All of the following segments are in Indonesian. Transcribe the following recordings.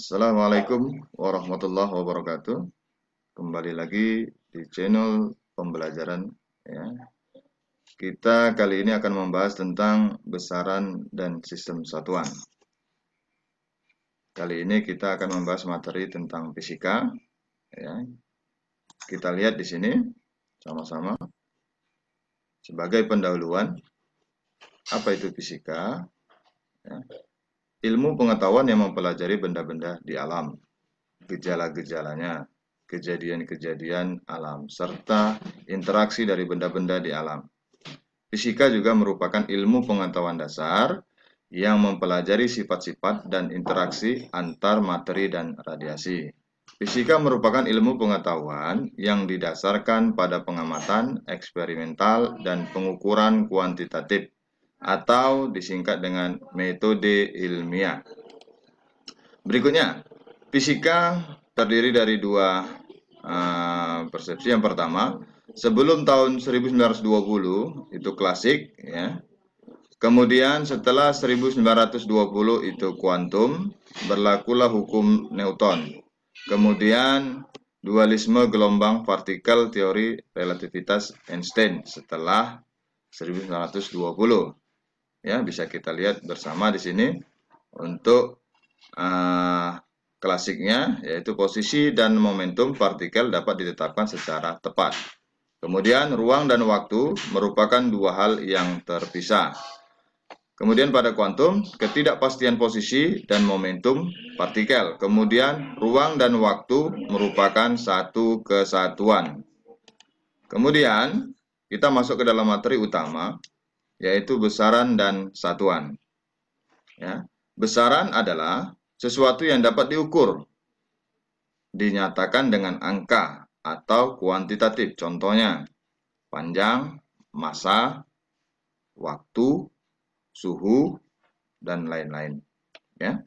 Assalamualaikum warahmatullahi wabarakatuh. Kembali lagi di channel pembelajaran ya. Kita kali ini akan membahas tentang besaran dan sistem satuan. Kali ini kita akan membahas materi tentang fisika ya. Kita lihat di sini sama-sama. Sebagai pendahuluan, apa itu fisika? Ya. Ilmu pengetahuan yang mempelajari benda-benda di alam, gejala-gejalanya, kejadian-kejadian alam, serta interaksi dari benda-benda di alam. Fisika juga merupakan ilmu pengetahuan dasar yang mempelajari sifat-sifat dan interaksi antar materi dan radiasi. Fisika merupakan ilmu pengetahuan yang didasarkan pada pengamatan eksperimental dan pengukuran kuantitatif, atau disingkat dengan metode ilmiah. Berikutnya, fisika terdiri dari dua persepsi. Yang pertama, sebelum tahun 1920 itu klasik ya. Kemudian setelah 1920 itu kuantum, berlakulah hukum Newton. Kemudian dualisme gelombang partikel, teori relativitas Einstein setelah 1920. Ya, bisa kita lihat bersama di sini untuk klasiknya, yaitu posisi dan momentum partikel dapat ditetapkan secara tepat. Kemudian ruang dan waktu merupakan dua hal yang terpisah. Kemudian pada kuantum, ketidakpastian posisi dan momentum partikel. Kemudian ruang dan waktu merupakan satu kesatuan. Kemudian kita masuk ke dalam materi utama, yaitu besaran dan satuan. Ya. Besaran adalah sesuatu yang dapat diukur, dinyatakan dengan angka atau kuantitatif. Contohnya, panjang, massa, waktu, suhu, dan lain-lain. Ya.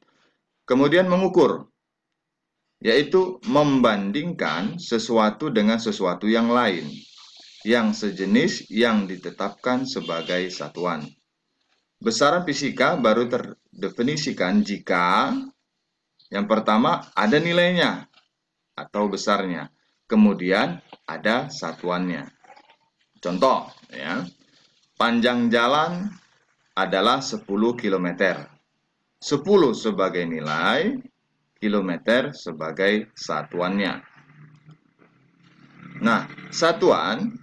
Kemudian mengukur, yaitu membandingkan sesuatu dengan sesuatu yang lain, yang sejenis yang ditetapkan sebagai satuan. Besaran fisika baru terdefinisikan jika yang pertama ada nilainya atau besarnya, kemudian ada satuannya. Contoh ya, panjang jalan adalah 10 km. 10 sebagai nilai, kilometer sebagai satuannya. Nah, satuan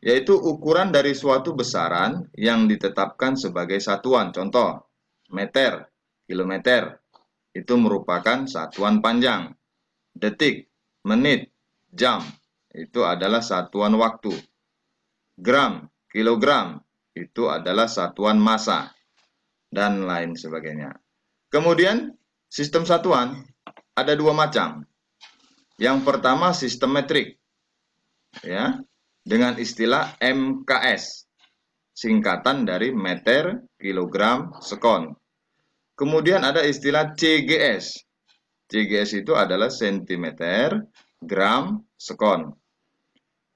yaitu ukuran dari suatu besaran yang ditetapkan sebagai satuan. Contoh, meter, kilometer, itu merupakan satuan panjang. Detik, menit, jam, itu adalah satuan waktu. Gram, kilogram, itu adalah satuan massa, dan lain sebagainya. Kemudian, sistem satuan ada dua macam. Yang pertama, sistem metrik. Ya, dengan istilah MKS, singkatan dari meter, kilogram, sekon. Kemudian ada istilah CGS. CGS itu adalah sentimeter, gram, sekon.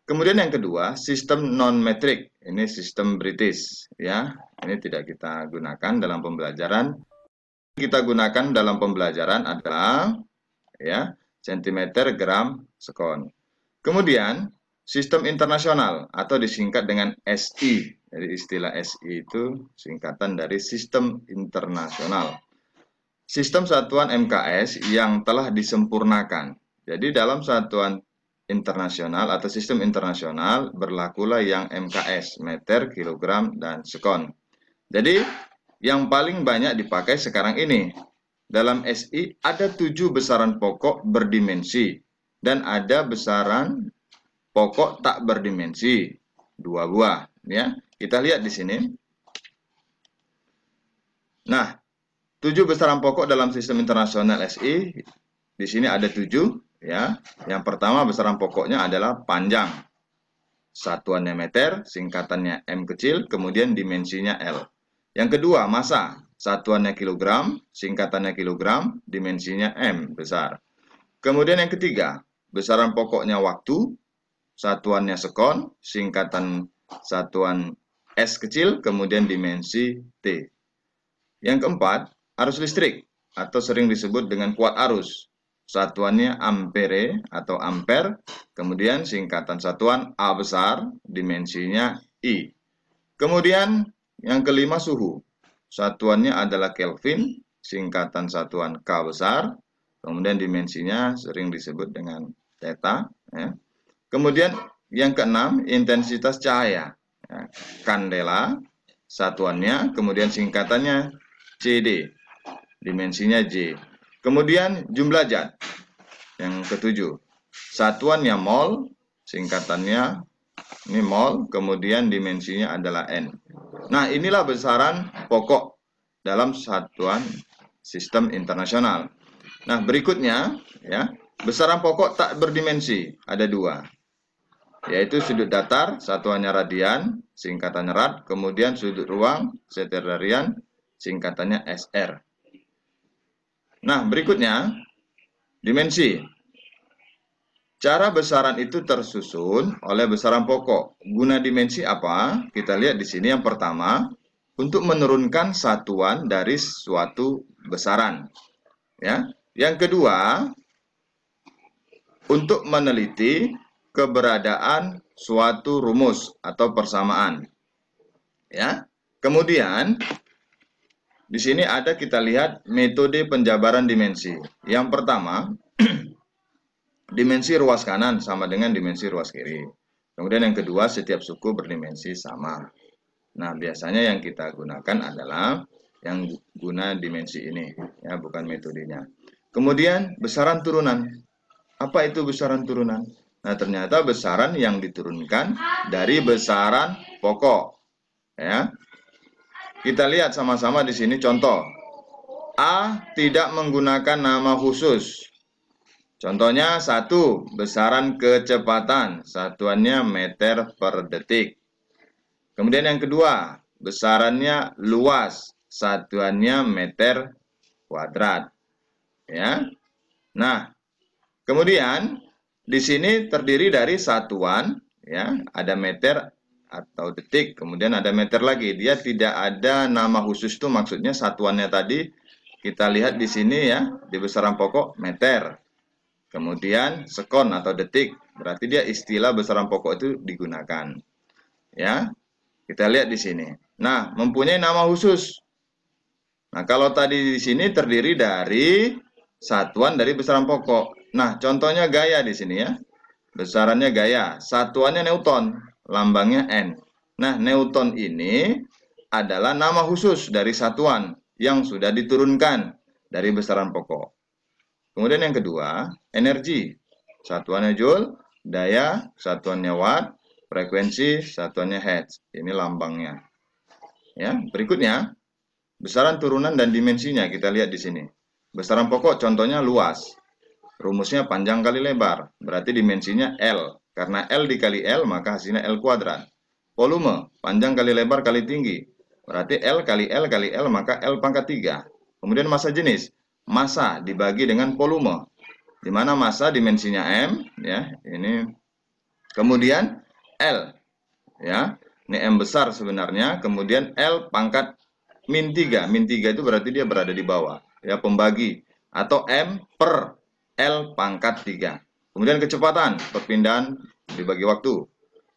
Kemudian yang kedua, sistem non-metrik. Ini sistem British, ya. Ini tidak kita gunakan dalam pembelajaran. Kita gunakan dalam pembelajaran adalah ya, sentimeter, gram, sekon. Kemudian sistem internasional atau disingkat dengan SI. Jadi istilah SI itu singkatan dari sistem internasional. Sistem satuan MKS yang telah disempurnakan. Jadi dalam satuan internasional atau sistem internasional berlakulah yang MKS, meter, kilogram, dan sekon. Jadi yang paling banyak dipakai sekarang ini. Dalam SI ada 7 besaran pokok berdimensi dan ada besaran pokok tak berdimensi, 2 buah. Ya, kita lihat di sini. Nah, 7 besaran pokok dalam sistem internasional SI, di sini ada 7. Ya, yang pertama besaran pokoknya adalah panjang, satuannya meter, singkatannya M kecil, kemudian dimensinya L. Yang kedua massa, satuannya kilogram, singkatannya kilogram, dimensinya M besar. Kemudian yang ketiga besaran pokoknya waktu, satuannya sekon, singkatan satuan S kecil, kemudian dimensi T. Yang keempat, arus listrik. atau sering disebut dengan kuat arus. Satuannya ampere atau ampere, kemudian singkatan satuan A besar, dimensinya I. Kemudian yang kelima suhu. Satuannya adalah Kelvin, singkatan satuan K besar, kemudian dimensinya sering disebut dengan theta. Ya. Kemudian yang keenam, intensitas cahaya. Ya, kandela, satuannya, kemudian singkatannya CD, dimensinya J. Kemudian jumlah zat, yang ketujuh. Satuannya mol, singkatannya ini mol, kemudian dimensinya adalah N. Nah, inilah besaran pokok dalam satuan sistem internasional. Nah, berikutnya, ya, besaran pokok tak berdimensi, ada dua, yaitu sudut datar, satuannya radian, singkatannya rad, kemudian sudut ruang, seterarian, singkatannya SR. Nah, berikutnya, dimensi. Cara besaran itu tersusun oleh besaran pokok. Guna dimensi apa? Kita lihat di sini yang pertama, untuk menurunkan satuan dari suatu besaran. Ya. Yang kedua, untuk meneliti keberadaan suatu rumus atau persamaan. Ya. Kemudian di sini ada kita lihat metode penjabaran dimensi. Yang pertama, dimensi ruas kanan sama dengan dimensi ruas kiri. Kemudian yang kedua, setiap suku berdimensi sama. Nah, biasanya yang kita gunakan adalah yang guna dimensi ini, ya, bukan metodenya. Kemudian besaran turunan. Apa itu besaran turunan? Nah, ternyata besaran yang diturunkan dari besaran pokok. Ya. Kita lihat sama-sama di sini contoh. A tidak menggunakan nama khusus. Contohnya 1, besaran kecepatan, satuannya meter per detik. Kemudian yang kedua, besarannya luas, satuannya meter kuadrat. Ya. Nah, kemudian di sini terdiri dari satuan, ya, ada meter atau detik, kemudian ada meter lagi. Dia tidak ada nama khusus, itu maksudnya satuannya tadi kita lihat di sini, ya, di besaran pokok meter. Kemudian sekon atau detik, berarti dia istilah besaran pokok itu digunakan. Ya, kita lihat di sini. Nah, mempunyai nama khusus. Nah, kalau tadi di sini terdiri dari satuan dari besaran pokok. Nah, contohnya gaya di sini, ya. Besarannya gaya, satuannya Newton, lambangnya N. Nah, Newton ini adalah nama khusus dari satuan yang sudah diturunkan dari besaran pokok. Kemudian yang kedua, energi. Satuannya joule, daya, satuannya watt, frekuensi, satuannya hertz. Ini lambangnya. Ya, berikutnya, besaran turunan dan dimensinya kita lihat di sini. Besaran pokok contohnya luas. Rumusnya panjang kali lebar, berarti dimensinya L. Karena L dikali L, maka hasilnya L kuadrat. Volume, panjang kali lebar kali tinggi. Berarti L kali L kali L, maka L pangkat 3. Kemudian massa jenis. Massa dibagi dengan volume, di mana massa dimensinya M, ya, ini. Kemudian L, ya, ini M besar sebenarnya, kemudian L pangkat min 3. Min 3 itu berarti dia berada di bawah, ya, pembagi, atau M per L pangkat 3. Kemudian kecepatan, perpindahan dibagi waktu,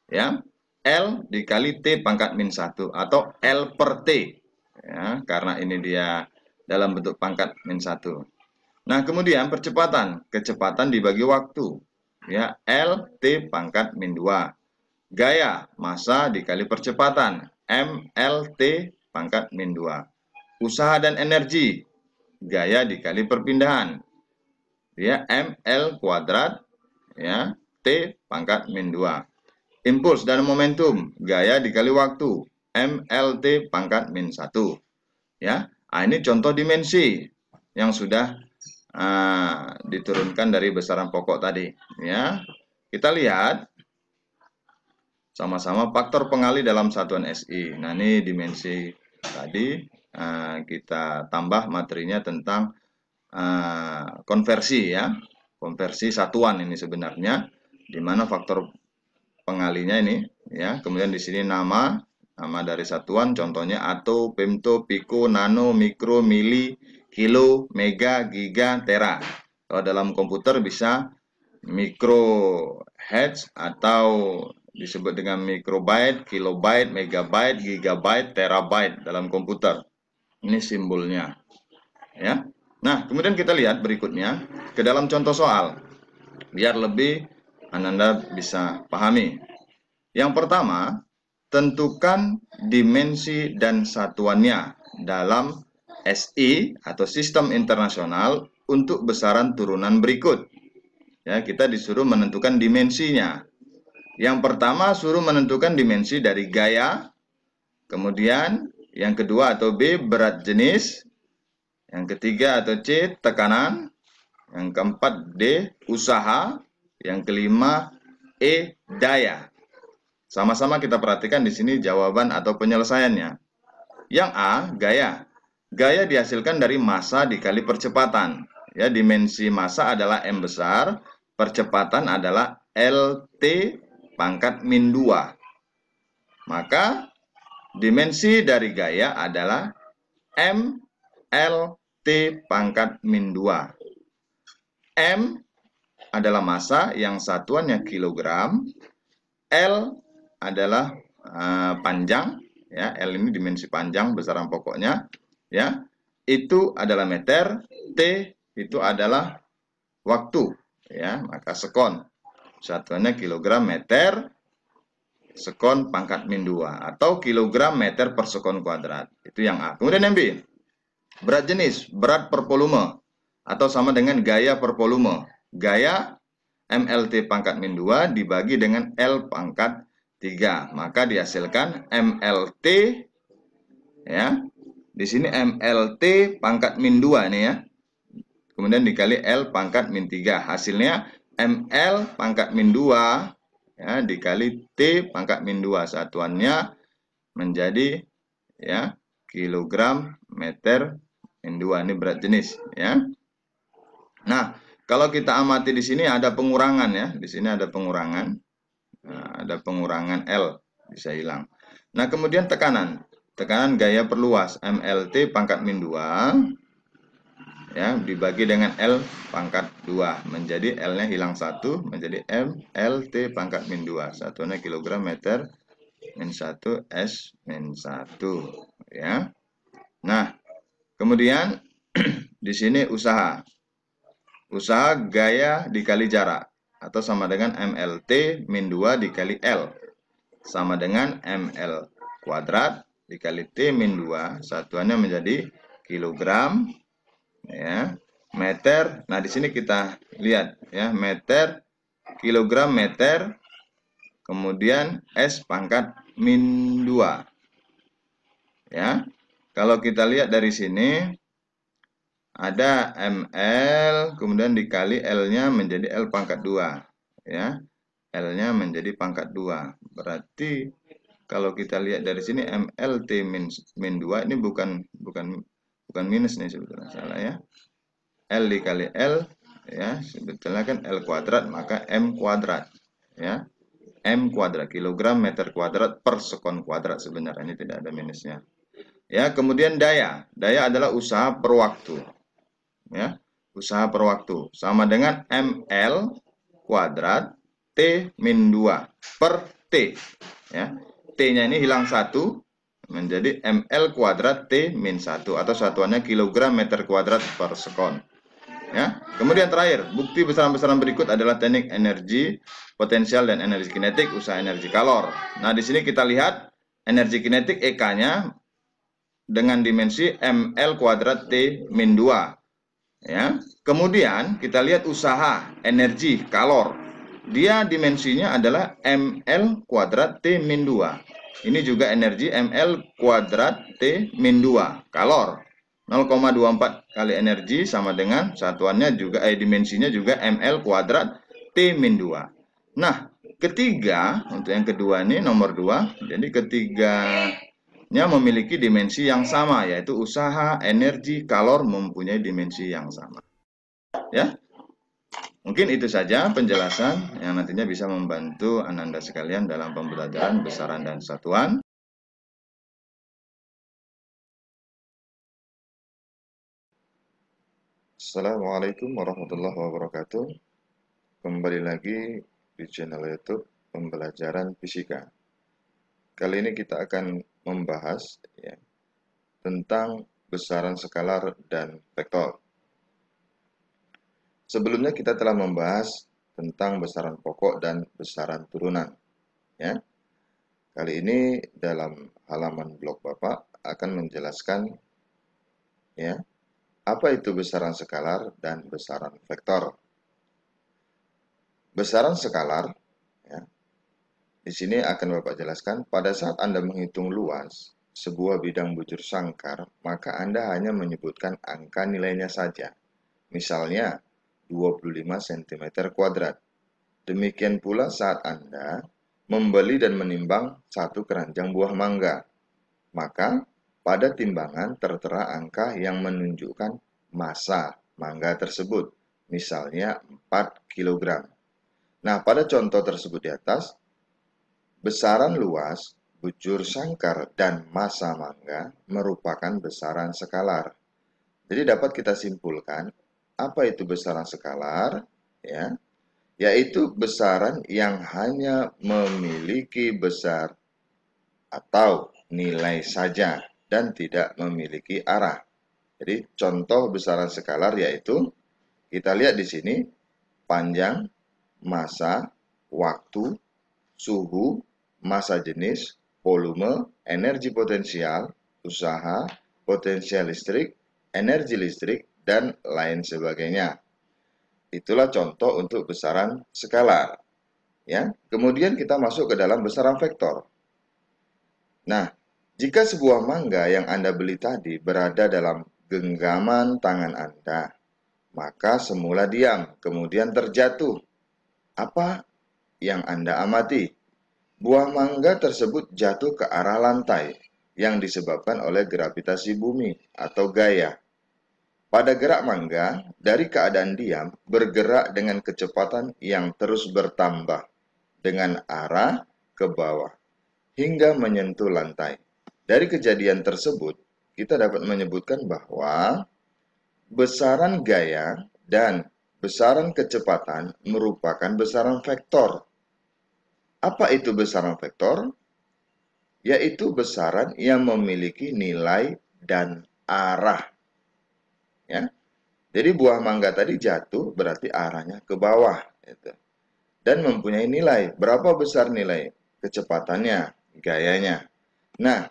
ya, L dikali T pangkat min 1, atau L per T, ya, karena ini dia dalam bentuk pangkat min 1. Nah, kemudian percepatan, kecepatan dibagi waktu, ya, L T pangkat min 2. Gaya, massa dikali percepatan, M L T pangkat min 2. Usaha dan energi, gaya dikali perpindahan, ya, M L kuadrat, ya, T pangkat min 2. Impuls dan momentum, gaya dikali waktu, M L T pangkat min 1. Ya. Nah, ini contoh dimensi yang sudah diturunkan dari besaran pokok tadi. Ya, kita lihat sama-sama faktor pengali dalam satuan SI. Nah, ini dimensi tadi. Kita tambah materinya tentang konversi, ya, konversi satuan ini sebenarnya, di mana faktor pengalinya ini, ya. Kemudian di sini nama dari satuan, contohnya atto, femto, pico, nano, mikro, mili, kilo, mega, giga, tera. Kalau dalam komputer bisa microhertz atau disebut dengan microbyte, kilobyte, megabyte, gigabyte, terabyte dalam komputer. Ini simbolnya, ya. Nah, kemudian kita lihat berikutnya ke dalam contoh soal, biar lebih Ananda bisa pahami. Yang pertama, tentukan dimensi dan satuannya dalam SI atau Sistem Internasional untuk besaran turunan berikut. Ya, kita disuruh menentukan dimensinya. Yang pertama suruh menentukan dimensi dari gaya, kemudian yang kedua atau B berat jenis, yang ketiga atau C tekanan, yang keempat D usaha, yang kelima E daya. Sama-sama kita perhatikan di sini jawaban atau penyelesaiannya. Yang A, gaya. Gaya dihasilkan dari massa dikali percepatan. Ya, dimensi massa adalah M besar, percepatan adalah LT pangkat min 2. Maka dimensi dari gaya adalah MLT pangkat min 2. M adalah massa yang satuannya kilogram, L adalah panjang, ya, L ini dimensi panjang besaran pokoknya, ya, itu adalah meter, T itu adalah waktu, ya, maka sekon satuannya kilogram meter sekon pangkat min 2 atau kilogram meter per sekon kuadrat, itu yang A. Kemudian yang B, berat jenis, berat per volume atau sama dengan gaya per volume. Gaya MLT pangkat min 2 dibagi dengan L pangkat 3, maka dihasilkan MLT, ya. Di sini MLT pangkat min 2 nih, ya. Kemudian dikali L pangkat min 3. Hasilnya ML pangkat min 2, ya, dikali T pangkat min 2. Satuannya menjadi, ya, kilogram meter min 2. Ini berat jenis, ya. Nah, kalau kita amati di sini ada pengurangan, ya. Di sini ada pengurangan. Nah, ada pengurangan L, bisa hilang. Nah, kemudian tekanan. Tekanan gaya perluas MLT pangkat min 2, ya, dibagi dengan L pangkat 2. Menjadi L-nya hilang 1, menjadi MLT pangkat min 2. Satuannya kilogram meter min 1 S min 1, ya. Nah, kemudian di sini usaha. Usaha gaya dikali jarak atau sama dengan MLT min 2 dikali L, sama dengan ML kuadrat dikali T min 2, satuannya menjadi kilogram, ya, meter. Nah, di sini kita lihat, ya, meter, kilogram, meter, kemudian S pangkat min 2. Ya, kalau kita lihat dari sini ada ML, kemudian dikali L-nya menjadi L pangkat 2. Ya, L-nya menjadi pangkat 2. Berarti kalau kita lihat dari sini MLT min 2 ini bukan minus nih sebetulnya, salah, ya. L dikali L, ya, sebetulnya kan L kuadrat, maka M kuadrat, ya. M kuadrat, kilogram meter kuadrat per sekon kuadrat sebenarnya, ini tidak ada minusnya. Ya, kemudian daya. Daya adalah usaha per waktu. Ya, usaha per waktu sama dengan ML kuadrat T min 2 per T, ya. T-nya ini hilang 1 menjadi ML kuadrat T min 1 atau satuannya kilogram meter kuadrat per sekon, ya. Kemudian terakhir, bukti besaran-besaran berikut adalah teknik energi potensial dan energi kinetik usaha energi kalor. Nah, di sini kita lihat energi kinetik EK-nya dengan dimensi ML kuadrat T min 2. Ya, kemudian kita lihat usaha energi kalor, dia dimensinya adalah ML kuadrat T min 2. Ini juga energi ML kuadrat T min 2 kalor. 0,24 kali energi sama dengan satuannya juga dimensinya juga ML kuadrat T min 2. Nah, ketiga untuk yang kedua ini nomor 2. Jadi ketiganya memiliki dimensi yang sama, yaitu usaha, energi, kalor mempunyai dimensi yang sama. Ya, mungkin itu saja penjelasan yang nantinya bisa membantu Ananda sekalian dalam pembelajaran besaran dan satuan. Assalamualaikum warahmatullahi wabarakatuh. Kembali lagi di channel YouTube Pembelajaran Fisika. Kali ini kita akan membahas tentang besaran skalar dan vektor. Sebelumnya kita telah membahas tentang besaran pokok dan besaran turunan. Kali ini dalam halaman blog Bapak akan menjelaskan apa itu besaran skalar dan besaran vektor. Besaran skalar, di sini akan Bapak jelaskan, pada saat Anda menghitung luas sebuah bidang bujur sangkar, maka Anda hanya menyebutkan angka nilainya saja. Misalnya, 25 cm². Demikian pula saat Anda membeli dan menimbang satu keranjang buah mangga. Maka, pada timbangan tertera angka yang menunjukkan massa mangga tersebut, misalnya 4 kg. Nah, pada contoh tersebut di atas, besaran luas, bujur sangkar, dan massa mangga merupakan besaran skalar. Jadi dapat kita simpulkan, apa itu besaran skalar? Yaitu besaran yang hanya memiliki besar atau nilai saja dan tidak memiliki arah. Jadi contoh besaran skalar yaitu, kita lihat di sini, panjang, massa, waktu, suhu, massa jenis, volume, energi potensial, usaha, potensial listrik, energi listrik, dan lain sebagainya. Itulah contoh untuk besaran skalar. Kemudian kita masuk ke dalam besaran vektor. Nah, jika sebuah mangga yang Anda beli tadi berada dalam genggaman tangan Anda, maka semula diam, kemudian terjatuh. Apa yang Anda amati? Buah mangga tersebut jatuh ke arah lantai yang disebabkan oleh gravitasi bumi atau gaya. Pada gerak mangga, dari keadaan diam, bergerak dengan kecepatan yang terus bertambah dengan arah ke bawah hingga menyentuh lantai. Dari kejadian tersebut, kita dapat menyebutkan bahwa besaran gaya dan besaran kecepatan merupakan besaran vektor. Apa itu besaran vektor? Yaitu besaran yang memiliki nilai dan arah. Jadi buah mangga tadi jatuh berarti arahnya ke bawah. Dan mempunyai nilai. Berapa besar nilai? Kecepatannya, gayanya. Nah,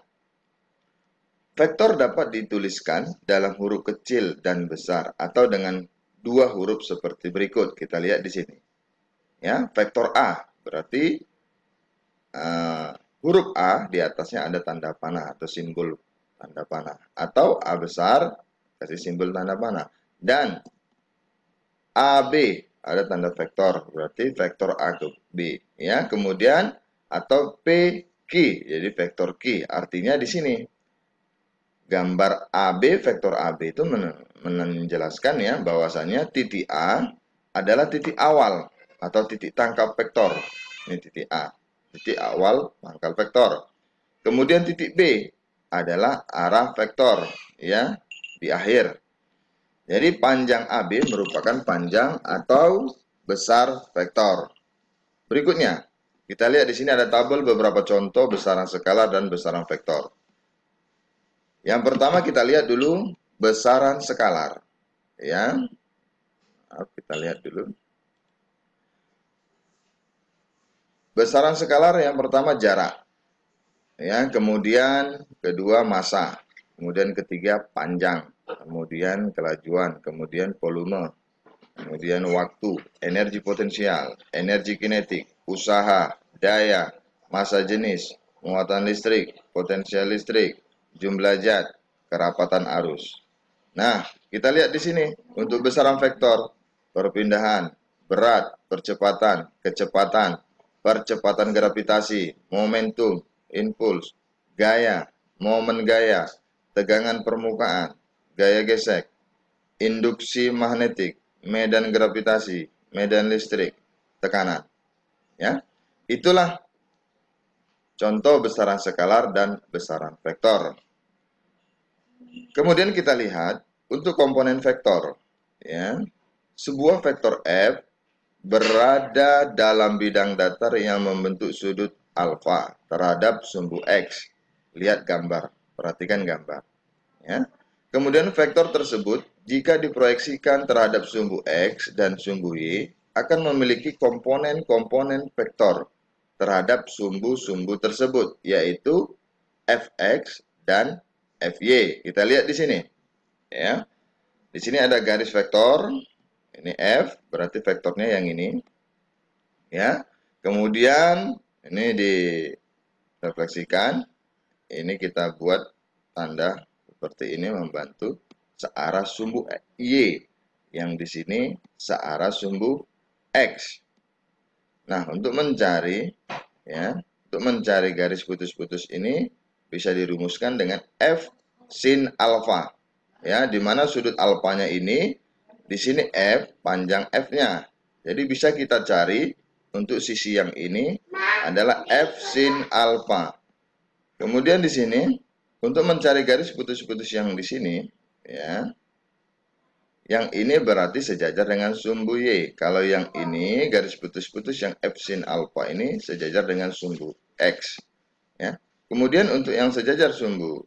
vektor dapat dituliskan dalam huruf kecil dan besar atau dengan dua huruf seperti berikut. Kita lihat di sini. Vektor A berarti huruf A di atasnya ada tanda panah atau simbol tanda panah, atau A besar kasih simbol tanda panah, dan AB ada tanda vektor berarti vektor A ke B, kemudian atau PQ jadi vektor Q. Artinya di sini gambar AB, vektor AB itu menjelaskan bahwasanya titik A adalah titik awal atau titik tangkap vektor. Ini titik A, titik awal pangkal vektor. Kemudian titik B adalah arah vektor di akhir. Jadi panjang AB merupakan panjang atau besar vektor. Berikutnya, kita lihat di sini ada tabel beberapa contoh besaran skalar dan besaran vektor. Yang pertama kita lihat dulu besaran skalar. Kita lihat dulu. Besaran skalar yang pertama jarak. Kemudian kedua massa. Kemudian ketiga panjang. Kemudian kelajuan. Kemudian volume. Kemudian waktu, energi potensial, energi kinetik, usaha, daya, massa jenis, muatan listrik, potensial listrik, jumlah zat, kerapatan arus. Nah, kita lihat di sini untuk besaran vektor, perpindahan, berat, percepatan, kecepatan, percepatan gravitasi, momentum, impuls, gaya, momen gaya, tegangan permukaan, gaya gesek, induksi magnetik, medan gravitasi, medan listrik, tekanan. Itulah contoh besaran skalar dan besaran vektor. Kemudian kita lihat untuk komponen vektor. ya, sebuah vektor F berada dalam bidang datar yang membentuk sudut alfa terhadap sumbu X. Lihat gambar, perhatikan gambar. Ya. Kemudian vektor tersebut jika diproyeksikan terhadap sumbu X dan sumbu Y akan memiliki komponen-komponen vektor terhadap sumbu-sumbu tersebut, yaitu Fx dan Fy. Kita lihat di sini. Ya. Di sini ada garis vektor. Ini F, berarti vektornya yang ini. Ya. Kemudian ini direfleksikan. Ini kita buat tanda seperti ini membantu searah sumbu Y. Yang di sini searah sumbu X. Nah, untuk mencari garis putus-putus ini bisa dirumuskan dengan F sin alfa. Ya, di mana sudut alfanya ini di sini F, panjang F-nya. Jadi bisa kita cari untuk sisi yang ini adalah F sin alfa. Kemudian di sini untuk mencari garis putus-putus yang di sini, ya, yang ini berarti sejajar dengan sumbu Y. Kalau yang ini garis putus-putus yang F sin alfa ini sejajar dengan sumbu X. Ya. Kemudian untuk yang sejajar sumbu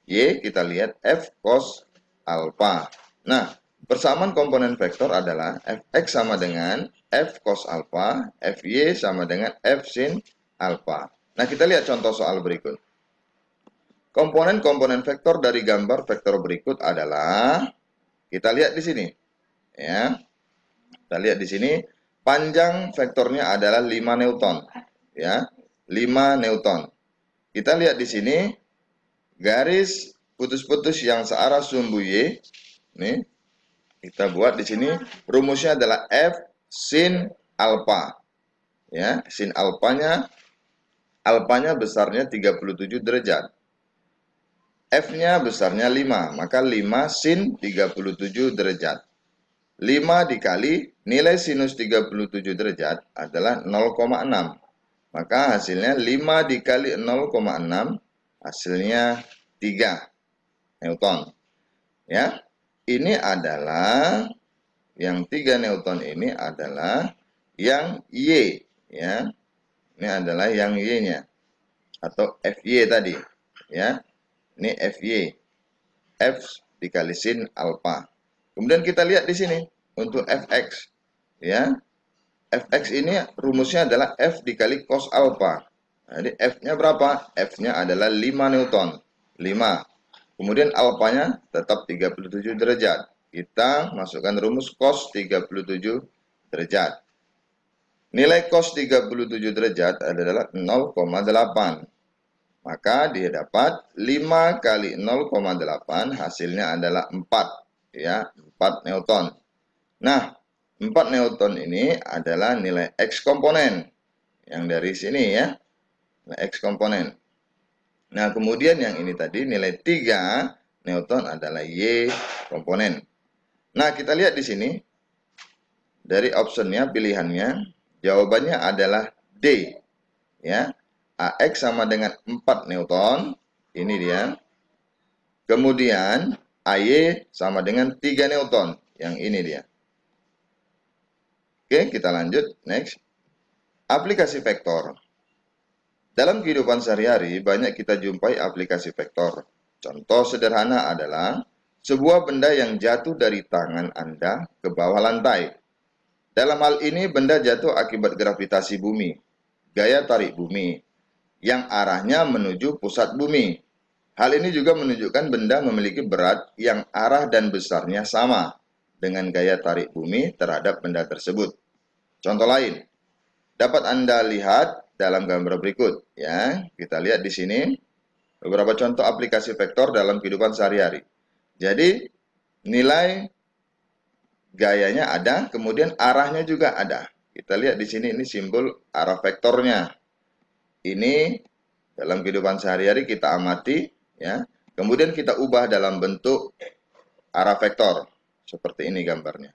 Y kita lihat F cos alfa. Nah, persamaan komponen vektor adalah Fx sama dengan F cos alfa, Fy sama dengan F sin alfa. Nah, kita lihat contoh soal berikut. Komponen-komponen vektor dari gambar vektor berikut adalah, kita lihat di sini. Ya. Kita lihat di sini, panjang vektornya adalah 5 Newton. Ya, 5 Newton. Kita lihat di sini, garis putus-putus yang searah sumbu Y. Nih, kita buat di sini rumusnya adalah F sin alfa. Ya, sin alfanya besarnya 37 derajat. F-nya besarnya 5, maka 5 sin 37 derajat. 5 dikali nilai sinus 37 derajat adalah 0,6. Maka hasilnya 5 dikali 0,6 hasilnya 3 Newton. Ya. Ini adalah yang 3 Newton ini adalah yang Y, ya. Ini adalah yang Y-nya atau Fy tadi, ya. Ini Fy. F dikali sin alfa. Kemudian kita lihat di sini untuk Fx, ya. Fx ini rumusnya adalah F dikali cos alfa. Jadi F-nya berapa? F-nya adalah 5 Newton. 5. Kemudian alfanya tetap 37 derajat. Kita masukkan rumus cos 37 derajat. Nilai cos 37 derajat adalah 0,8. Maka dia dapat 5 kali 0,8 hasilnya adalah 4. Ya, 4 Newton. Nah, 4 Newton ini adalah nilai X komponen. Yang dari sini ya. Nilai X komponen. Nah, kemudian yang ini tadi nilai 3 Newton adalah Y komponen. Nah, kita lihat di sini. Dari optionnya, pilihannya, jawabannya adalah D. Ya. AX sama dengan 4 Newton. Ini dia. Kemudian AY sama dengan 3 Newton. Yang ini dia. Oke, kita lanjut. Next. Aplikasi vektor. Dalam kehidupan sehari-hari, banyak kita jumpai aplikasi vektor. Contoh sederhana adalah sebuah benda yang jatuh dari tangan Anda ke bawah lantai. Dalam hal ini, benda jatuh akibat gravitasi bumi, gaya tarik bumi, yang arahnya menuju pusat bumi. Hal ini juga menunjukkan benda memiliki berat yang arah dan besarnya sama dengan gaya tarik bumi terhadap benda tersebut. Contoh lain, dapat Anda lihat dalam gambar berikut. Ya, kita lihat di sini beberapa contoh aplikasi vektor dalam kehidupan sehari-hari. Jadi, nilai gayanya ada, kemudian arahnya juga ada. Kita lihat di sini, ini simbol arah vektornya. Ini dalam kehidupan sehari-hari kita amati, ya. Kemudian kita ubah dalam bentuk arah vektor. Seperti ini gambarnya.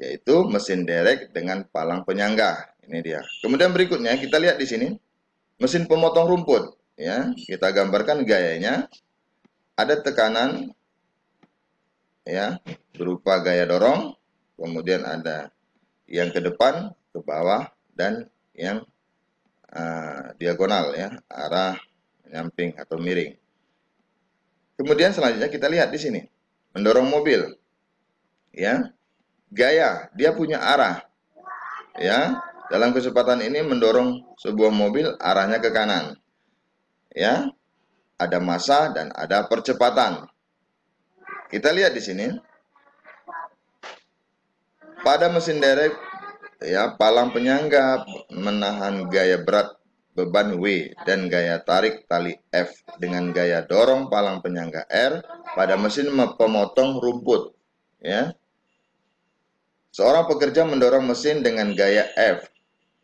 Yaitu mesin derek dengan palang penyangga. Ini dia. Kemudian berikutnya kita lihat di sini mesin pemotong rumput. Ya, kita gambarkan gayanya. Ada tekanan ya, berupa gaya dorong, kemudian ada yang ke depan, ke bawah, dan yang diagonal, ya, arah menyamping atau miring. Kemudian selanjutnya kita lihat di sini, mendorong mobil, ya, gaya, dia punya arah, ya. Dalam kesempatan ini mendorong sebuah mobil arahnya ke kanan, ya. Ada massa dan ada percepatan. Kita lihat di sini, pada mesin derek, ya, palang penyangga menahan gaya berat beban W dan gaya tarik tali F dengan gaya dorong palang penyangga R pada mesin pemotong rumput, ya. Seorang pekerja mendorong mesin dengan gaya F.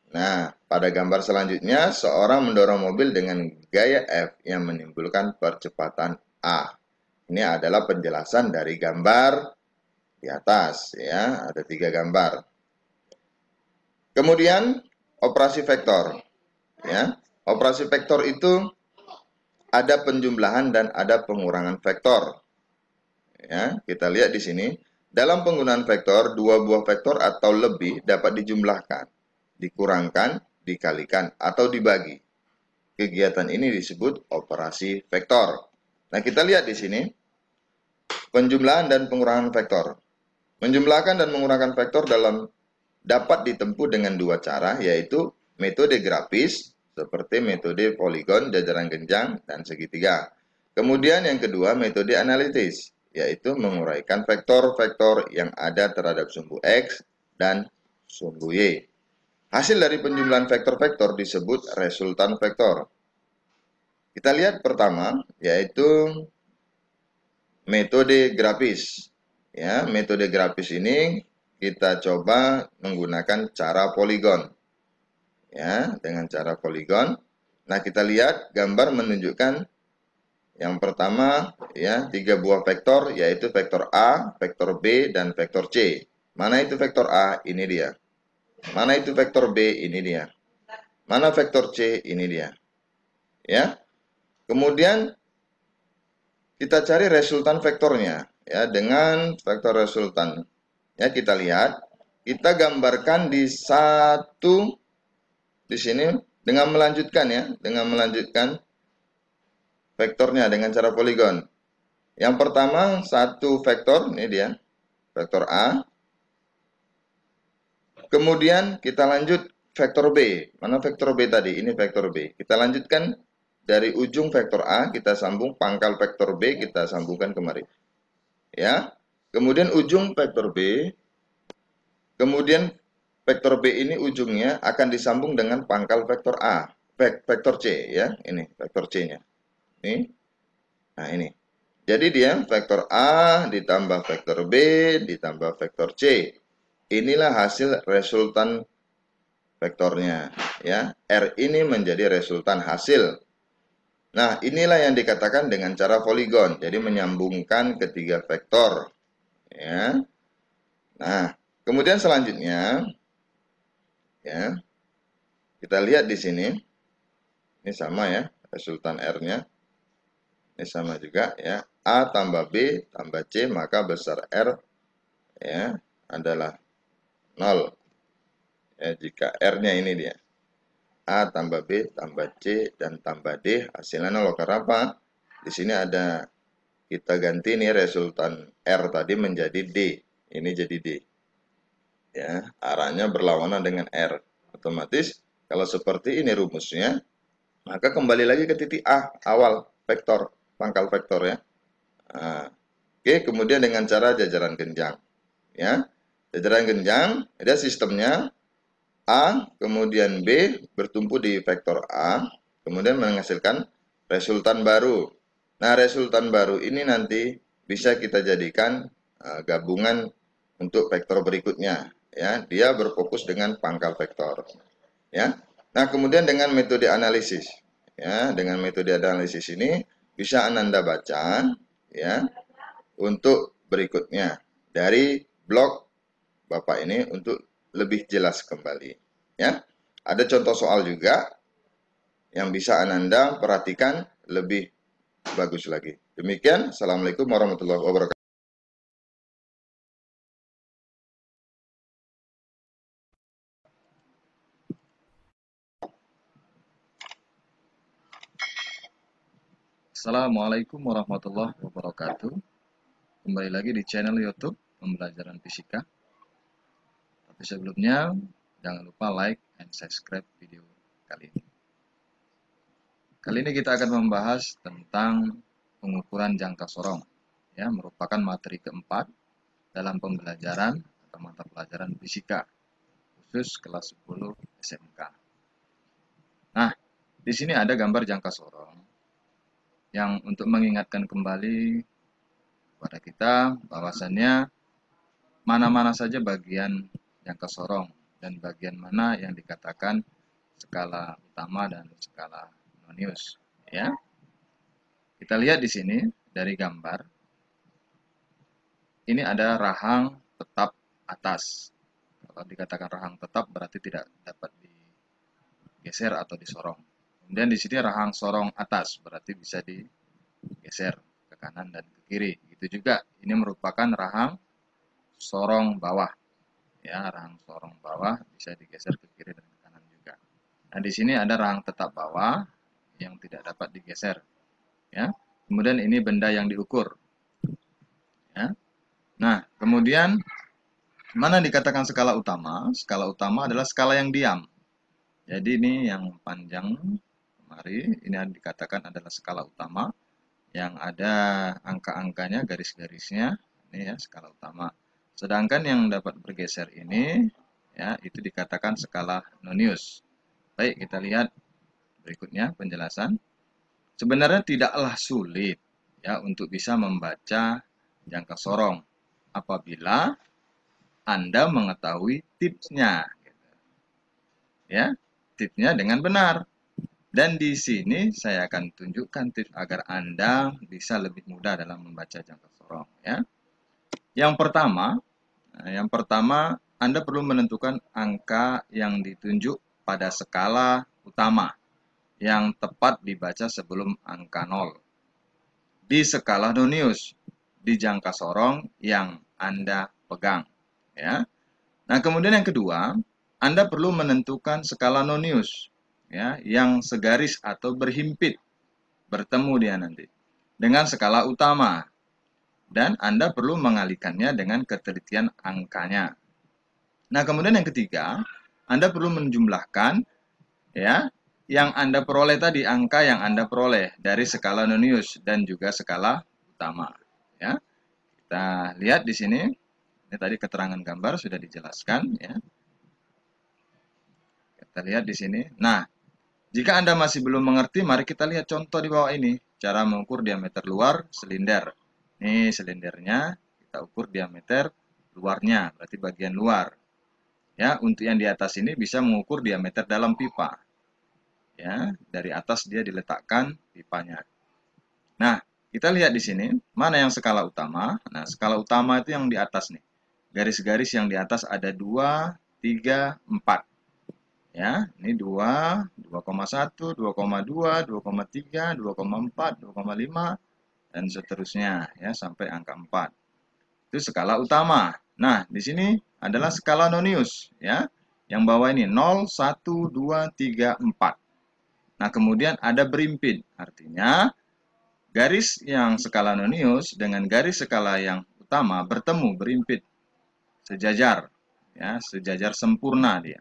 Nah, pada gambar selanjutnya, seorang mendorong mobil dengan gaya F yang menimbulkan percepatan A. Ini adalah penjelasan dari gambar di atas, ya. Ada 3 gambar. Kemudian, operasi vektor, ya. Operasi vektor itu ada penjumlahan dan ada pengurangan vektor. Ya, kita lihat di sini. Dalam penggunaan vektor, 2 buah vektor atau lebih dapat dijumlahkan, dikurangkan, dikalikan, atau dibagi. Kegiatan ini disebut operasi vektor. Nah, kita lihat di sini penjumlahan dan pengurangan vektor. Menjumlahkan dan mengurangkan vektor dapat ditempuh dengan 2 cara, yaitu metode grafis seperti metode poligon, jajaran genjang, dan segitiga. Kemudian yang kedua, metode analitis, yaitu menguraikan vektor-vektor yang ada terhadap sumbu X dan sumbu Y. Hasil dari penjumlahan vektor-vektor disebut resultan vektor. Kita lihat pertama, yaitu metode grafis. Ya, metode grafis ini kita coba menggunakan cara poligon. Ya, dengan cara poligon. Nah, kita lihat gambar menunjukkan yang pertama, ya, 3 buah vektor, yaitu vektor A, vektor B, dan vektor C. Mana itu vektor A? Ini dia. Mana itu vektor B? Ini dia. Mana vektor C? Ini dia. Ya. Kemudian kita cari resultan vektornya, ya, dengan vektor resultan. Ya, kita lihat, kita gambarkan di sini dengan melanjutkan, ya, dengan melanjutkan vektornya dengan cara poligon. Yang pertama, satu vektor, ini dia, vektor A. Kemudian kita lanjut vektor B. Mana vektor B tadi? Ini vektor B. Kita lanjutkan dari ujung vektor A, kita sambung pangkal vektor B, kita sambungkan kemari. Ya. Kemudian ujung vektor B, kemudian vektor B ini ujungnya akan disambung dengan pangkal vektor A, vektor C, ya. Ini vektor C-nya. Ini. Nah, ini. Jadi dia vektor A ditambah vektor B ditambah vektor C. Inilah hasil resultan vektornya, ya. R ini menjadi resultan hasil. Nah, inilah yang dikatakan dengan cara poligon. Jadi menyambungkan ketiga vektor, ya. Nah, kemudian selanjutnya, ya, kita lihat di sini. Ini sama, ya, resultan R-nya. Ini sama juga, ya. A tambah B tambah C, maka besar R, ya, adalah 0. Ya, jika R-nya ini dia. A tambah B tambah C dan tambah D hasilnya 0. Karena apa? Di sini ada, kita ganti nih resultan R tadi menjadi D. Ini jadi D. Ya, arahnya berlawanan dengan R. Otomatis kalau seperti ini rumusnya, maka kembali lagi ke titik A awal vektor, pangkal vektor, ya. Nah, oke, kemudian dengan cara jajaran genjang, ya. Jajaran genjang, ada sistemnya A, kemudian B bertumpu di vektor A, kemudian menghasilkan resultan baru. Nah, resultan baru ini nanti bisa kita jadikan gabungan untuk vektor berikutnya, ya. Dia berfokus dengan pangkal vektor, ya. Nah, kemudian dengan metode analisis, ya, dengan metode analisis ini bisa Ananda baca, ya, untuk berikutnya dari blog Bapak ini untuk lebih jelas kembali, ya. Ada contoh soal juga yang bisa Ananda perhatikan lebih bagus lagi. Demikian, Assalamualaikum warahmatullahi wabarakatuh. Assalamualaikum warahmatullahi wabarakatuh. Kembali lagi di channel YouTube Pembelajaran Fisika. Tapi sebelumnya, jangan lupa like and subscribe video kali ini. Kali ini kita akan membahas tentang pengukuran jangka sorong, ya, merupakan materi keempat dalam pembelajaran atau mata pelajaran fisika, khusus kelas 10 SMK. Nah, di sini ada gambar jangka sorong yang untuk mengingatkan kembali kepada kita bahwasannya mana-mana saja bagian jangka sorong dan bagian mana yang dikatakan skala utama dan skala nonius, ya. Kita lihat di sini dari gambar. Ini ada rahang tetap atas. Kalau dikatakan rahang tetap berarti tidak dapat digeser atau disorong. Kemudian di sini rahang sorong atas berarti bisa digeser ke kanan dan ke kiri. Itu juga ini merupakan rahang sorong bawah. Ya, rahang sorong bawah bisa digeser ke kiri dan ke kanan juga. Nah, di sini ada rahang tetap bawah yang tidak dapat digeser. Ya. Kemudian ini benda yang diukur. Ya. Nah, kemudian mana dikatakan skala utama? Skala utama adalah skala yang diam. Jadi ini yang panjang kemari, ini dikatakan adalah skala utama yang ada angka-angkanya, garis-garisnya. Ini ya skala utama. Sedangkan yang dapat bergeser ini, ya, itu dikatakan skala nonius. Baik, kita lihat berikutnya penjelasan. Sebenarnya tidaklah sulit, ya, untuk bisa membaca jangka sorong apabila Anda mengetahui tipsnya, ya, tipsnya dengan benar. Dan di sini saya akan tunjukkan tips agar Anda bisa lebih mudah dalam membaca jangka sorong, ya. Yang pertama, Anda perlu menentukan angka yang ditunjuk pada skala utama yang tepat dibaca sebelum angka 0. Di skala nonius, di jangka sorong yang Anda pegang, ya. Nah, kemudian yang kedua, Anda perlu menentukan skala nonius, ya, yang segaris atau berhimpit, bertemu dia nanti dengan skala utama. Dan Anda perlu mengalihkannya dengan ketelitian angkanya. Nah, kemudian yang ketiga, Anda perlu menjumlahkan, ya, yang Anda peroleh tadi, angka yang Anda peroleh dari skala nonius dan juga skala utama, ya. Kita lihat di sini. Ini tadi keterangan gambar sudah dijelaskan, ya. Kita lihat di sini. Nah, jika Anda masih belum mengerti, mari kita lihat contoh di bawah ini. Cara mengukur diameter luar silinder. Ini silindernya, kita ukur diameter luarnya, berarti bagian luar. Ya, untuk yang di atas ini bisa mengukur diameter dalam pipa. Ya, dari atas dia diletakkan pipanya. Nah, kita lihat di sini, mana yang skala utama? Nah, skala utama itu yang di atas nih. Garis-garis yang di atas ada 2, 3, 4. Ya, ini 2, 2,1, 2,2, 2,3, 2,4, 2,5 dan seterusnya, ya, sampai angka 4. Itu skala utama. Nah, di sini adalah skala nonius, ya. Yang bawah ini 0, 1, 2, 3, 4. Nah, kemudian ada berimpit, artinya garis yang skala nonius dengan garis skala yang utama bertemu, berimpit, sejajar, ya, sejajar sempurna dia.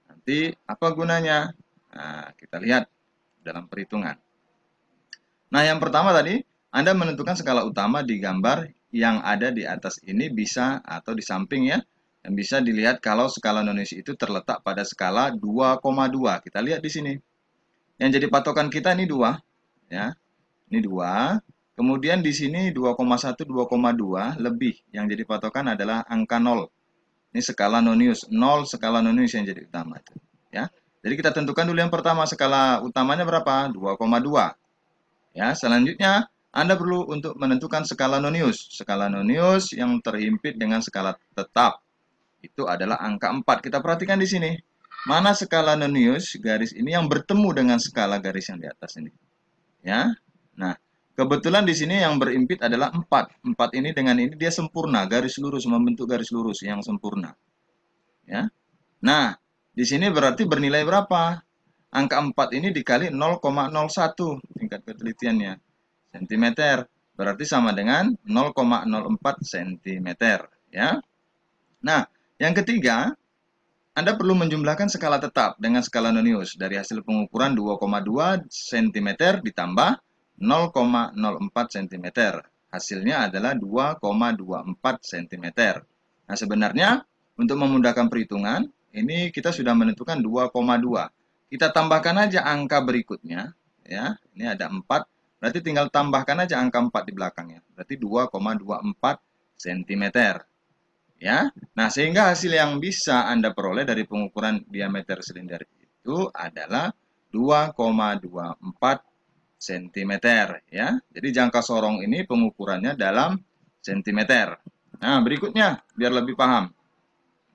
Nanti apa gunanya? Nah, kita lihat dalam perhitungan. Nah, yang pertama tadi, Anda menentukan skala utama di gambar yang ada di atas ini bisa atau di samping, ya. Yang bisa dilihat kalau skala nonius itu terletak pada skala 2,2. Kita lihat di sini. Yang jadi patokan kita ini 2, ya. Ini 2. Kemudian di sini 2,1, 2,2 lebih. Yang jadi patokan adalah angka 0. Ini skala nonius, 0 skala nonius yang jadi utama, ya. Jadi kita tentukan dulu yang pertama, skala utamanya berapa? 2,2. Ya, selanjutnya Anda perlu untuk menentukan skala nonius. Skala nonius yang terhimpit dengan skala tetap itu adalah angka 4. Kita perhatikan di sini. Mana skala nonius garis ini yang bertemu dengan skala garis yang di atas ini. Ya. Nah, kebetulan di sini yang berimpit adalah 4. 4 ini dengan ini dia sempurna, garis lurus, membentuk garis lurus yang sempurna. Ya. Nah, di sini berarti bernilai berapa? Angka 4 ini dikali 0,01. tingkat ketelitiannya. Sentimeter berarti sama dengan 0,04 cm ya. Nah, yang ketiga, Anda perlu menjumlahkan skala tetap dengan skala nonius dari hasil pengukuran 2,2 cm ditambah 0,04 cm. Hasilnya adalah 2,24 cm. Nah, sebenarnya untuk memudahkan perhitungan, ini kita sudah menentukan 2,2. Kita tambahkan aja angka berikutnya, ya. Ini ada 4, berarti tinggal tambahkan aja angka 4 di belakangnya. Berarti 2,24 cm. Ya. Nah, sehingga hasil yang bisa Anda peroleh dari pengukuran diameter silinder itu adalah 2,24 cm ya. Jadi jangka sorong ini pengukurannya dalam cm. Nah, berikutnya biar lebih paham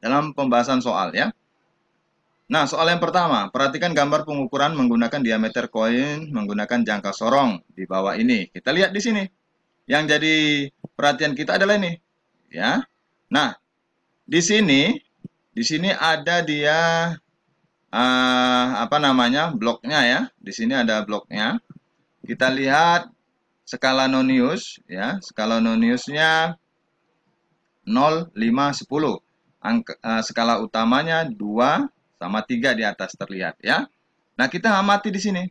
dalam pembahasan soal ya. Nah, soal yang pertama, perhatikan gambar pengukuran menggunakan diameter koin menggunakan jangka sorong di bawah ini. Kita lihat di sini. Yang jadi perhatian kita adalah ini, ya. Nah, di sini ada dia apa namanya? Bloknya ya. Di sini ada bloknya. Kita lihat skala nonius ya. Skala noniusnya 0, 5, 10. Skala utamanya 2 sama 3 di atas terlihat ya. Nah, kita amati di sini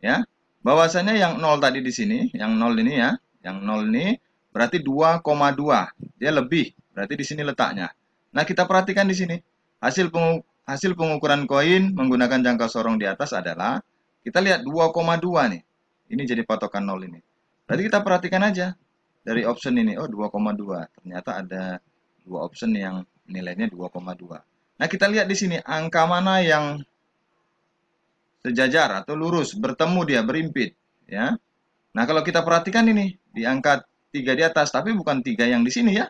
ya. Bahwasanya yang 0 tadi di sini, yang 0 ini ya, yang 0 ini berarti 2,2. Dia lebih, berarti di sini letaknya. Nah, kita perhatikan di sini. Hasil pengukuran koin menggunakan jangka sorong di atas adalah, kita lihat 2,2 nih. Ini jadi patokan 0 ini. Berarti kita perhatikan aja dari option ini. Oh, 2,2. Ternyata ada dua option yang nilainya 2,2. Nah, kita lihat di sini angka mana yang sejajar atau lurus, bertemu dia, berimpit. Ya. Nah, kalau kita perhatikan ini, di angka 3 di atas, tapi bukan 3 yang di sini ya.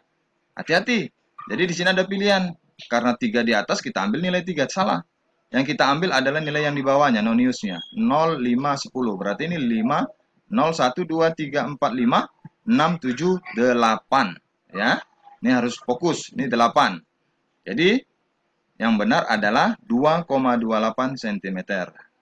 Hati-hati. Jadi di sini ada pilihan. Karena 3 di atas, kita ambil nilai 3. Salah. Yang kita ambil adalah nilai yang di bawahnya, noniusnya. 0, 5, 10. Berarti ini 5, 0, 1, 2, 3, 4, 5, 6, 7, 8. Ya. Ini harus fokus. Ini 8. Jadi, yang benar adalah 2,28 cm.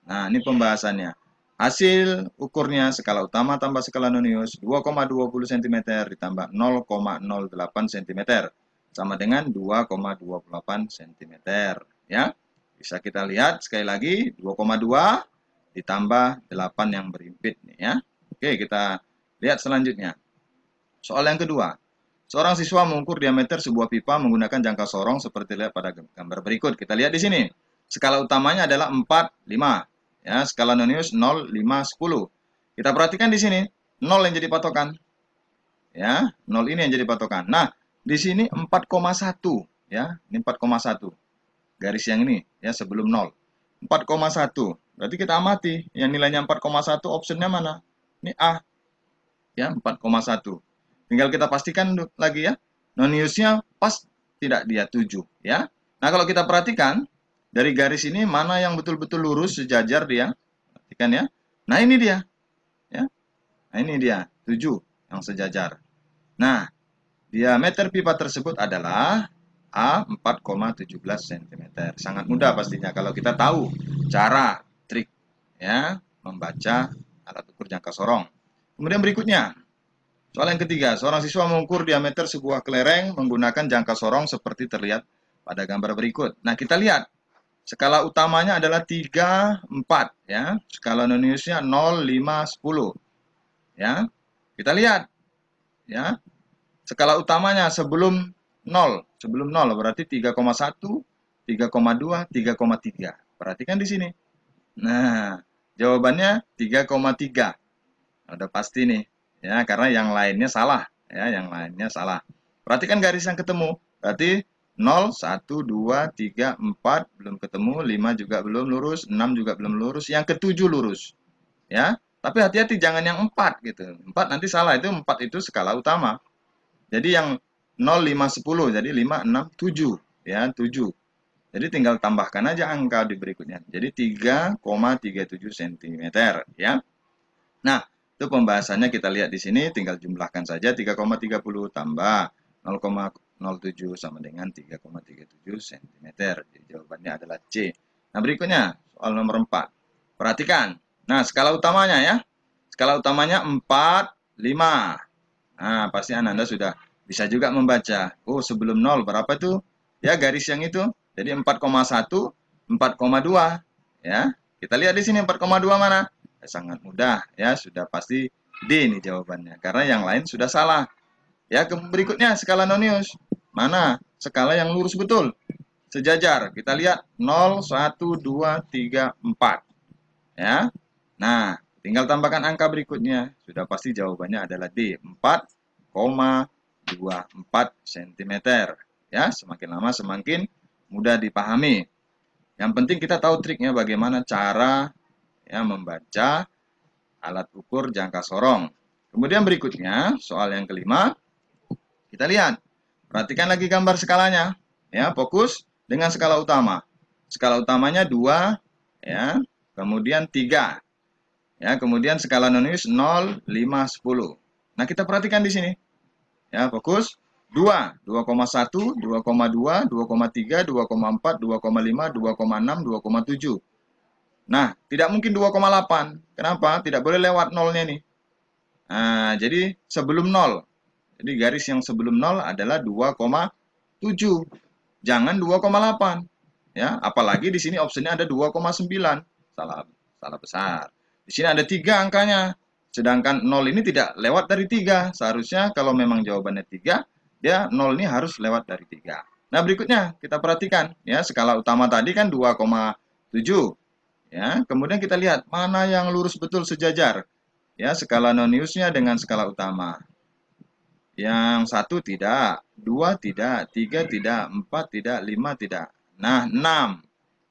Nah, ini pembahasannya. Hasil ukurnya skala utama tambah skala nonius 2,20 cm ditambah 0,08 cm sama dengan 2,28 cm ya. Bisa kita lihat sekali lagi 2,2 ditambah 8 yang berimpit nih ya. Oke, kita lihat selanjutnya. Soal yang kedua. Seorang siswa mengukur diameter sebuah pipa menggunakan jangka sorong seperti lihat pada gambar berikut. Kita lihat di sini. Skala utamanya adalah 4, 5. Ya, skala nonius 0, 5, 10. Kita perhatikan di sini 0 yang jadi patokan. Ya, 0 ini yang jadi patokan. Nah, di sini 4,1 ya. Ini 4,1. Garis yang ini ya sebelum 0. 4,1. Berarti kita amati yang nilainya 4,1 optionnya mana? Ini A. Ya, 4,1. Tinggal kita pastikan lagi ya. Noniusnya pas tidak dia 7 ya. Nah, kalau kita perhatikan dari garis ini mana yang betul-betul lurus sejajar dia. Perhatikan ya. Nah, ini dia. Ya. Nah, ini dia 7 yang sejajar. Nah, diameter pipa tersebut adalah A 4,17 cm. Sangat mudah pastinya kalau kita tahu cara trik ya membaca alat ukur jangka sorong. Kemudian berikutnya, soal yang ketiga, seorang siswa mengukur diameter sebuah kelereng menggunakan jangka sorong seperti terlihat pada gambar berikut. Nah, kita lihat skala utamanya adalah 3, 4 ya. Skala noniusnya 0, 5, 10. Ya. Kita lihat ya. Skala utamanya sebelum 0, berarti 3,1, 3,2, 3,3. Perhatikan di sini. Nah, jawabannya 3,3. Udah pasti nih. Ya, karena yang lainnya salah ya, yang lainnya salah. Perhatikan garis yang ketemu. Berarti 0, 1, 2, 3, 4 belum ketemu, 5 juga belum lurus, 6 juga belum lurus, yang ketujuh lurus. Ya. Tapi hati-hati jangan yang 4 gitu. 4 nanti salah, itu 4 itu skala utama. Jadi yang 0, 5, 10, jadi 5, 6, 7 ya, 7. Jadi tinggal tambahkan aja angka di berikutnya. Jadi 3,37 cm ya. Nah, itu pembahasannya kita lihat di sini, tinggal jumlahkan saja 3,30 tambah 0,07 sama dengan 3,37 cm. Jadi jawabannya adalah C. Nah, berikutnya soal nomor 4. Perhatikan. Nah, skala utamanya ya. Skala utamanya 4, 5. Nah, pasti Anda sudah bisa juga membaca. Oh, sebelum 0 berapa itu? Ya, garis yang itu. Jadi 4,1, 4,2. Ya, kita lihat di sini 4,2 mana? Sangat mudah. Ya, sudah pasti D ini jawabannya. Karena yang lain sudah salah. Ya, berikutnya skala nonius. Mana? Skala yang lurus betul. Sejajar. Kita lihat 0, 1, 2, 3, 4. Ya. Nah, tinggal tambahkan angka berikutnya. Sudah pasti jawabannya adalah D, 4,24 cm. Ya, semakin lama semakin mudah dipahami. Yang penting kita tahu triknya bagaimana cara ya membaca alat ukur jangka sorong. Kemudian berikutnya, soal yang kelima, kita lihat. Perhatikan lagi gambar skalanya. Ya, fokus dengan skala utama. Skala utamanya 2, ya, kemudian 3. Ya, kemudian skala nonius 0, 5, 10. Nah, kita perhatikan di sini. Ya, fokus. 2, 2,1, 2,2, 2,3, 2,4, 2,5, 2,6, 2,7. Nah, tidak mungkin 2,8. Kenapa? Tidak boleh lewat nolnya nih. Nah, jadi sebelum 0. Jadi garis yang sebelum 0 adalah 2,7. Jangan 2,8. Ya, apalagi di sini opsinya ada 2,9. Salah besar. Di sini ada 3 angkanya. Sedangkan 0 ini tidak lewat dari 3. Seharusnya kalau memang jawabannya 3, dia 0 ini harus lewat dari 3. Nah, berikutnya kita perhatikan ya, skala utama tadi kan 2,7. Ya, kemudian kita lihat mana yang lurus betul sejajar. Ya, skala noniusnya dengan skala utama. Yang 1 tidak, 2 tidak, 3 tidak, 4 tidak, 5 tidak. Nah, 6.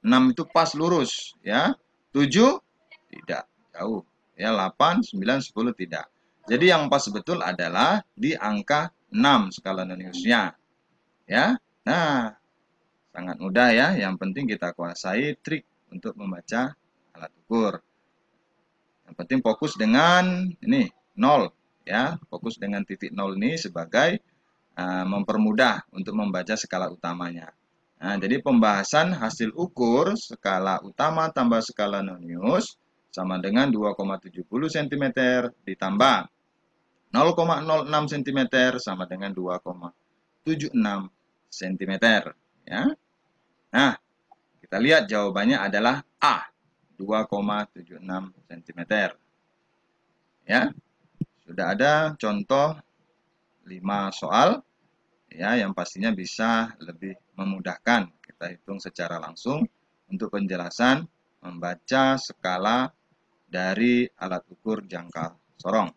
6 itu pas lurus ya. 7 tidak, jauh. Ya, 8, 9, 10 tidak. Jadi yang pas betul adalah di angka 6 skala noniusnya. Ya. Nah, sangat mudah ya. Yang penting kita kuasai trik untuk membaca alat ukur. Yang penting fokus dengan ini 0 ya. Fokus dengan titik 0 ini sebagai mempermudah untuk membaca skala utamanya. Nah, jadi pembahasan hasil ukur skala utama tambah skala nonius sama dengan 2,70 cm ditambah 0,06 cm sama dengan 2,76 cm. Ya. Nah, kita lihat jawabannya adalah A, 2,76 cm. Ya, sudah ada contoh 5 soal ya yang pastinya bisa lebih memudahkan kita hitung secara langsung untuk penjelasan membaca skala dari alat ukur jangka sorong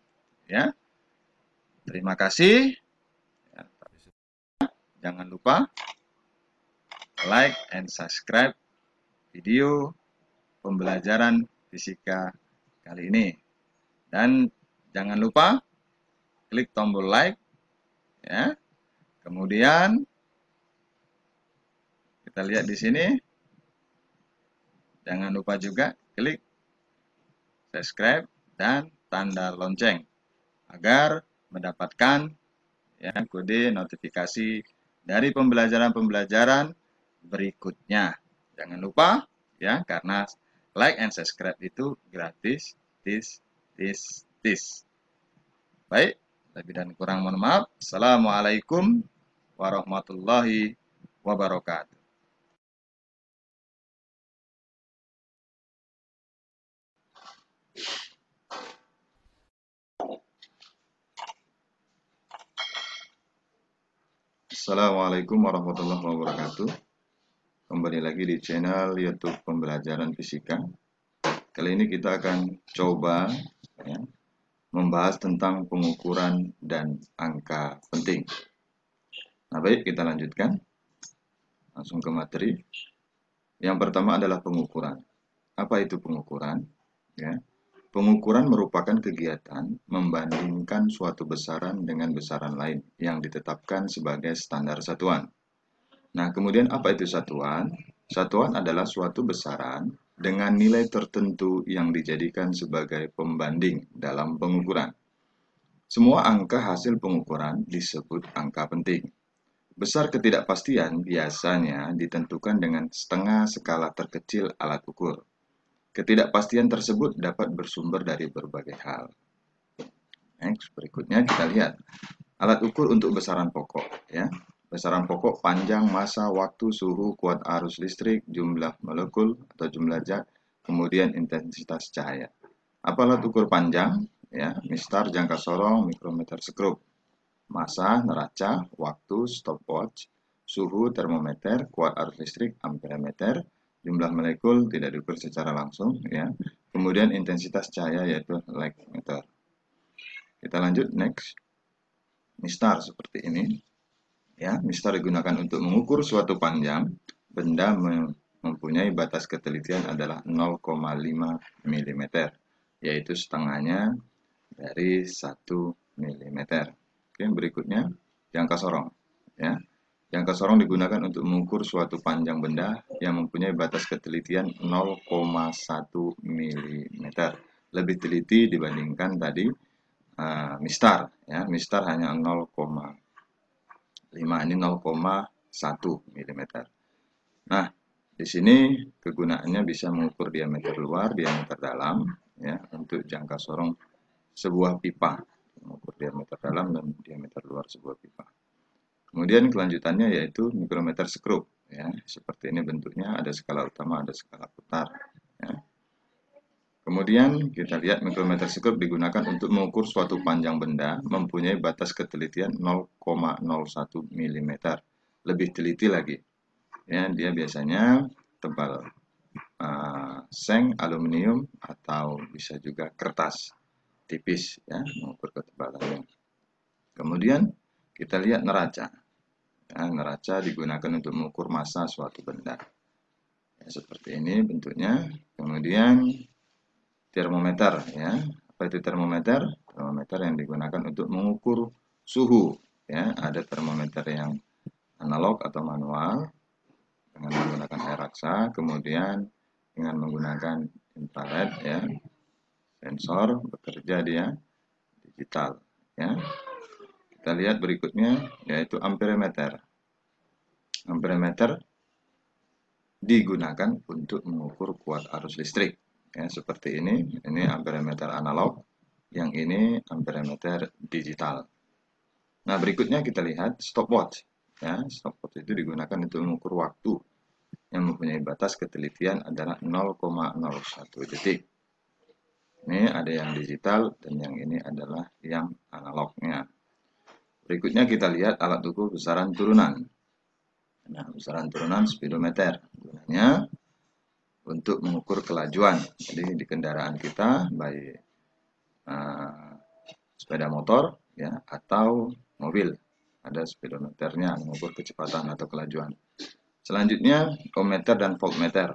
ya. Terima kasih ya, jangan lupa like and subscribe video pembelajaran fisika kali ini dan jangan lupa klik tombol like ya. Kemudian kita lihat di sini. Jangan lupa juga klik subscribe dan tanda lonceng agar mendapatkan ya kode notifikasi dari pembelajaran-pembelajaran berikutnya. Jangan lupa ya karena like and subscribe itu gratis. Baik, lebih dan kurang mohon maaf. Assalamualaikum warahmatullahi wabarakatuh. Assalamualaikum warahmatullahi wabarakatuh. Kembali lagi di channel YouTube Pembelajaran Fisika. Kali ini kita akan coba ya, membahas tentang pengukuran dan angka penting. Nah, baik, kita lanjutkan. Langsung ke materi. Yang pertama adalah pengukuran. Apa itu pengukuran? Ya. Pengukuran merupakan kegiatan membandingkan suatu besaran dengan besaran lain yang ditetapkan sebagai standar satuan. Nah, kemudian apa itu satuan? Satuan adalah suatu besaran dengan nilai tertentu yang dijadikan sebagai pembanding dalam pengukuran. Semua angka hasil pengukuran disebut angka penting. Besar ketidakpastian biasanya ditentukan dengan setengah skala terkecil alat ukur. Ketidakpastian tersebut dapat bersumber dari berbagai hal. Next, berikutnya kita lihat alat ukur untuk besaran pokok, ya. Besaran pokok panjang, massa, waktu, suhu, kuat arus listrik, jumlah molekul atau jumlah zat, kemudian intensitas cahaya. Apa alat ukur panjang? Ya, mistar, jangka sorong, mikrometer, skrup. Massa, neraca, waktu, stopwatch, suhu, termometer, kuat arus listrik, amperemeter, jumlah molekul tidak diukur secara langsung, ya. Kemudian intensitas cahaya yaitu light meter. Kita lanjut next. Mistar seperti ini. Ya, mistar digunakan untuk mengukur suatu panjang benda mempunyai batas ketelitian adalah 0,5 mm, yaitu setengahnya dari 1 mm. Oke, berikutnya jangka sorong. Ya, jangka sorong digunakan untuk mengukur suatu panjang benda yang mempunyai batas ketelitian 0,1 mm. Lebih teliti dibandingkan tadi mistar. Ya, mistar hanya 0,5, ini 0,1 mm. Nah, di sini kegunaannya bisa mengukur diameter luar, diameter dalam, ya, untuk jangka sorong sebuah pipa, mengukur diameter dalam dan diameter luar sebuah pipa. Kemudian kelanjutannya yaitu mikrometer skrup, ya, seperti ini bentuknya, ada skala utama, ada skala putar. Ya. Kemudian kita lihat mikrometer skrup digunakan untuk mengukur suatu panjang benda mempunyai batas ketelitian 0,01 mm. Lebih teliti lagi. Ya, dia biasanya tebal seng, aluminium, atau bisa juga kertas tipis, ya, mengukur ketebalannya. Kemudian kita lihat neraca. Ya, neraca digunakan untuk mengukur massa suatu benda. Ya, seperti ini bentuknya. Kemudian termometer, ya. Apa itu termometer? Termometer yang digunakan untuk mengukur suhu, ya. Ada termometer yang analog atau manual dengan menggunakan air raksa, kemudian dengan menggunakan infrared, ya. Sensor bekerja dia digital, ya. Kita lihat berikutnya yaitu amperemeter. Amperemeter digunakan untuk mengukur kuat arus listrik. Ya, seperti ini amperemeter analog, yang ini amperemeter digital. Nah, berikutnya kita lihat stopwatch. Ya, stopwatch itu digunakan untuk mengukur waktu yang mempunyai batas ketelitian adalah 0,01 detik. Ini ada yang digital dan yang ini adalah yang analognya. Berikutnya kita lihat alat ukur besaran turunan. Nah, besaran turunan speedometer. Gunanya untuk mengukur kelajuan. Jadi di kendaraan kita, baik sepeda motor, ya, atau mobil, ada speedometernya mengukur kecepatan atau kelajuan. Selanjutnya ohmmeter dan voltmeter.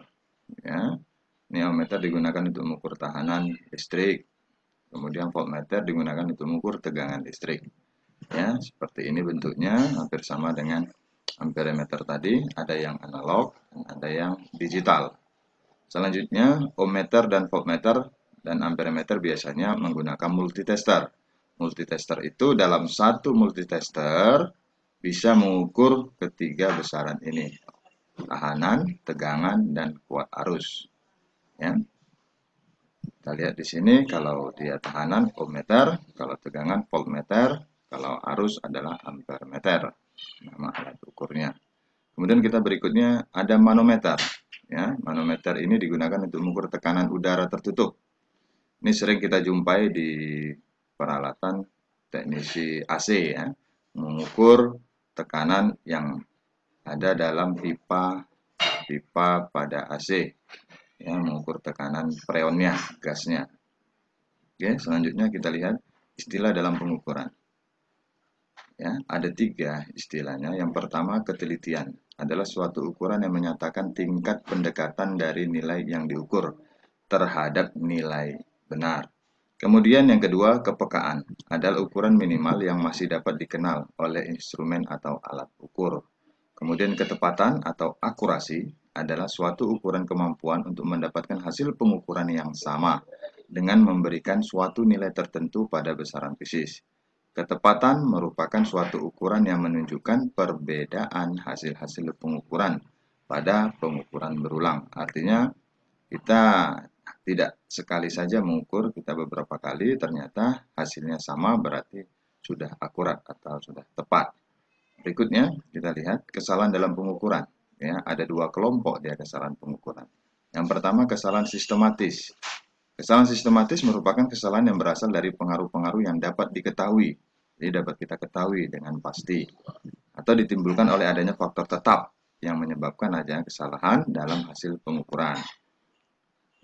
Ya, ini ohmmeter digunakan untuk mengukur tahanan listrik. Kemudian voltmeter digunakan untuk mengukur tegangan listrik. Ya, seperti ini bentuknya, hampir sama dengan amperemeter tadi. Ada yang analog, ada yang digital. Selanjutnya, ohmmeter dan voltmeter dan amperemeter biasanya menggunakan multitester. Multitester itu dalam satu multitester bisa mengukur ketiga besaran ini: tahanan, tegangan, dan kuat arus. Ya. Kita lihat di sini, kalau dia tahanan ohmmeter, kalau tegangan voltmeter, kalau arus adalah amperemeter. Nama alat ukurnya. Kemudian kita berikutnya ada manometer. Ya, manometer ini digunakan untuk mengukur tekanan udara tertutup. Ini sering kita jumpai di peralatan teknisi AC, ya, mengukur tekanan yang ada dalam pipa pada AC, ya, mengukur tekanan freonnya, gasnya. Oke, selanjutnya kita lihat istilah dalam pengukuran. Ya, ada 3 istilahnya. Yang pertama, ketelitian adalah suatu ukuran yang menyatakan tingkat pendekatan dari nilai yang diukur terhadap nilai benar. Kemudian yang kedua, kepekaan adalah ukuran minimal yang masih dapat dikenal oleh instrumen atau alat ukur. Kemudian ketepatan atau akurasi adalah suatu ukuran kemampuan untuk mendapatkan hasil pengukuran yang sama dengan memberikan suatu nilai tertentu pada besaran fisis. Ketepatan merupakan suatu ukuran yang menunjukkan perbedaan hasil-hasil pengukuran pada pengukuran berulang. Artinya kita Tidak sekali saja mengukur, kita beberapa kali, ternyata hasilnya sama, berarti sudah akurat atau sudah tepat. Berikutnya kita lihat kesalahan dalam pengukuran. Ya, ada dua kelompok dia kesalahan pengukuran. Yang pertama kesalahan sistematis. Kesalahan sistematis merupakan kesalahan yang berasal dari pengaruh-pengaruh yang dapat diketahui. Jadi dapat kita ketahui dengan pasti. Atau ditimbulkan oleh adanya faktor tetap yang menyebabkan adanya kesalahan dalam hasil pengukuran.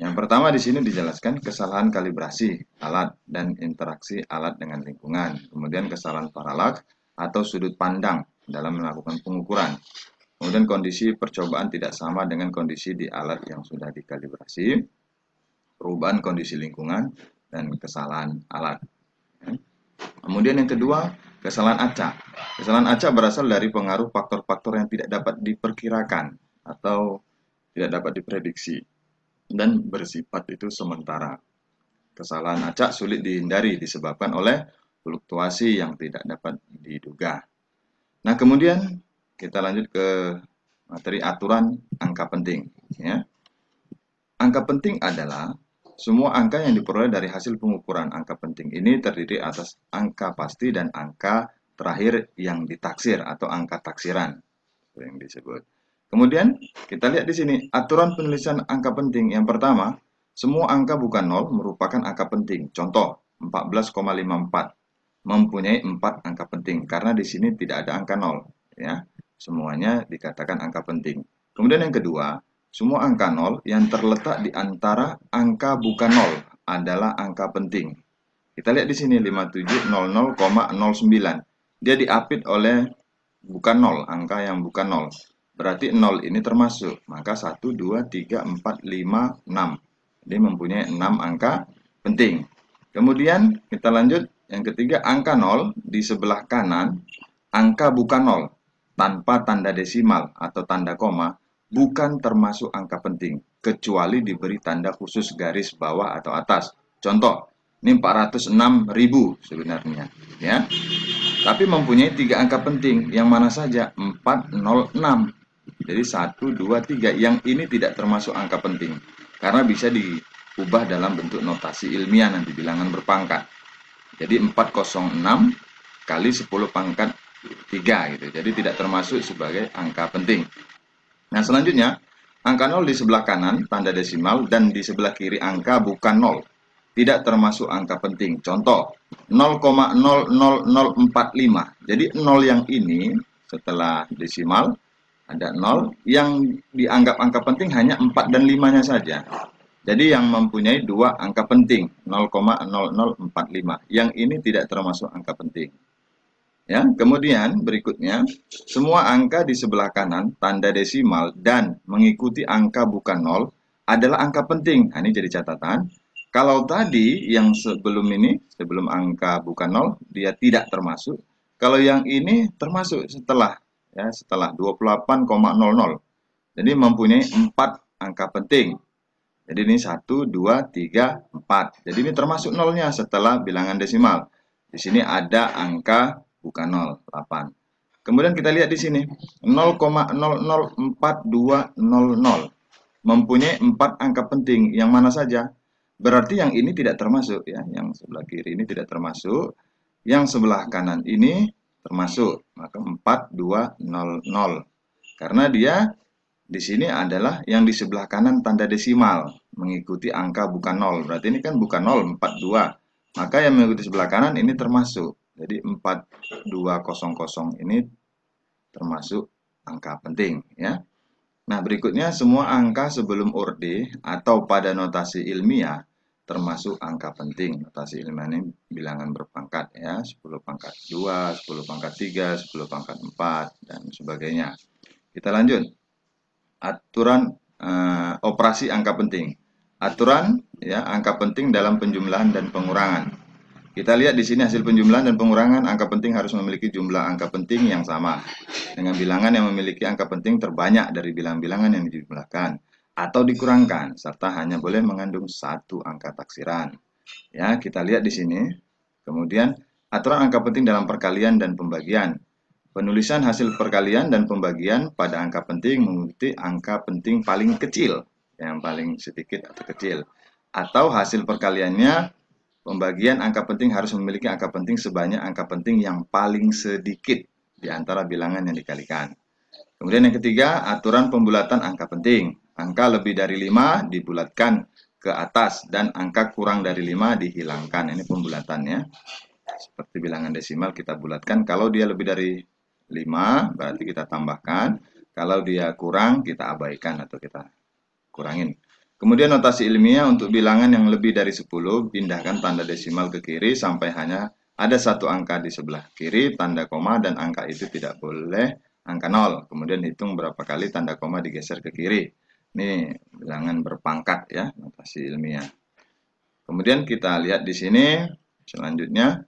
Yang pertama di sini dijelaskan kesalahan kalibrasi alat dan interaksi alat dengan lingkungan. Kemudian kesalahan paralak atau sudut pandang dalam melakukan pengukuran. Kemudian kondisi percobaan tidak sama dengan kondisi di alat yang sudah dikalibrasi. Perubahan kondisi lingkungan dan kesalahan alat. Kemudian yang kedua, kesalahan acak. Kesalahan acak berasal dari pengaruh faktor-faktor yang tidak dapat diperkirakan atau tidak dapat diprediksi dan bersifat itu sementara. Kesalahan acak sulit dihindari disebabkan oleh fluktuasi yang tidak dapat diduga. Nah, kemudian kita lanjut ke materi aturan angka penting. Ya. Angka penting adalah semua angka yang diperoleh dari hasil pengukuran. Angka penting ini terdiri atas angka pasti dan angka terakhir yang ditaksir atau angka taksiran yang disebut. Kemudian kita lihat di sini aturan penulisan angka penting. Yang pertama, semua angka bukan 0 merupakan angka penting. Contoh 14,54 mempunyai 4 angka penting karena di sini tidak ada angka 0 ya. Semuanya dikatakan angka penting. Kemudian yang kedua, semua angka 0 yang terletak di antara angka bukan 0 adalah angka penting. Kita lihat di sini 5700,09. Dia diapit oleh bukan 0, angka yang bukan 0. Berarti 0 ini termasuk, maka 1, 2, 3, 4, 5, 6. Jadi mempunyai 6 angka penting. Kemudian kita lanjut, yang ketiga angka 0 di sebelah kanan, angka bukan 0, tanpa tanda desimal atau tanda koma, bukan termasuk angka penting, kecuali diberi tanda khusus garis bawah atau atas. Contoh, ini 406.000 sebenarnya. Ya. Tapi mempunyai 3 angka penting, yang mana saja? 406. Jadi 1, 2, 3. Yang ini tidak termasuk angka penting. Karena bisa diubah dalam bentuk notasi ilmiah nanti, bilangan berpangkat. Jadi 406 kali 10 pangkat 3 gitu. Jadi tidak termasuk sebagai angka penting. Nah selanjutnya, angka 0 di sebelah kanan, tanda desimal, dan di sebelah kiri angka bukan 0. Tidak termasuk angka penting. Contoh, 0,00045. Jadi 0 yang ini setelah desimal, ada 0, yang dianggap angka penting hanya 4 dan 5-nya saja. Jadi yang mempunyai 2 angka penting, 0,0045. Yang ini tidak termasuk angka penting. Ya, kemudian berikutnya, semua angka di sebelah kanan, tanda desimal, dan mengikuti angka bukan 0 adalah angka penting. Nah, ini jadi catatan. Kalau tadi yang sebelum ini, sebelum angka bukan 0, dia tidak termasuk. Kalau yang ini termasuk setelah. Ya, setelah 28,00. Jadi mempunyai 4 angka penting. Jadi ini 1, 2, 3, 4. Jadi ini termasuk 0-nya setelah bilangan desimal. Di sini ada angka bukan 0, 8. Kemudian kita lihat di sini 0,004200 mempunyai 4 angka penting. Yang mana saja? Berarti yang ini tidak termasuk ya, yang sebelah kiri ini tidak termasuk. Yang sebelah kanan ini termasuk, maka 4200. Karena dia di sini adalah yang di sebelah kanan tanda desimal, mengikuti angka bukan 0. Berarti ini kan bukan 0, 42. Maka yang mengikuti sebelah kanan ini termasuk. Jadi 4200 ini termasuk angka penting ya. Nah, berikutnya semua angka sebelum orde atau pada notasi ilmiah termasuk angka penting. Notasi ilmiah ini bilangan berpangkat ya, 10 pangkat 2, 10 pangkat 3, 10 pangkat 4 dan sebagainya. Kita lanjut. Aturan operasi angka penting. Aturan ya angka penting dalam penjumlahan dan pengurangan. Kita lihat di sini hasil penjumlahan dan pengurangan angka penting harus memiliki jumlah angka penting yang sama dengan bilangan yang memiliki angka penting terbanyak dari bilangan-bilangan yang dijumlahkan atau dikurangkan serta hanya boleh mengandung 1 angka taksiran. Ya, kita lihat di sini. Kemudian aturan angka penting dalam perkalian dan pembagian. Penulisan hasil perkalian dan pembagian pada angka penting mengikuti angka penting paling kecil, yang paling sedikit atau kecil. Atau hasil perkaliannya, pembagian angka penting harus memiliki angka penting sebanyak angka penting yang paling sedikit di antara bilangan yang dikalikan. Kemudian yang ketiga, aturan pembulatan angka penting. Angka lebih dari 5 dibulatkan ke atas dan angka kurang dari 5 dihilangkan. Ini pembulatannya. Seperti bilangan desimal kita bulatkan. Kalau dia lebih dari 5 berarti kita tambahkan. Kalau dia kurang kita abaikan atau kita kurangin. Kemudian notasi ilmiah untuk bilangan yang lebih dari 10, pindahkan tanda desimal ke kiri sampai hanya ada satu angka di sebelah kiri, tanda koma, dan angka itu tidak boleh angka 0. Kemudian hitung berapa kali tanda koma digeser ke kiri. Ini bilangan berpangkat ya, notasi ilmiah. Kemudian kita lihat di sini, selanjutnya,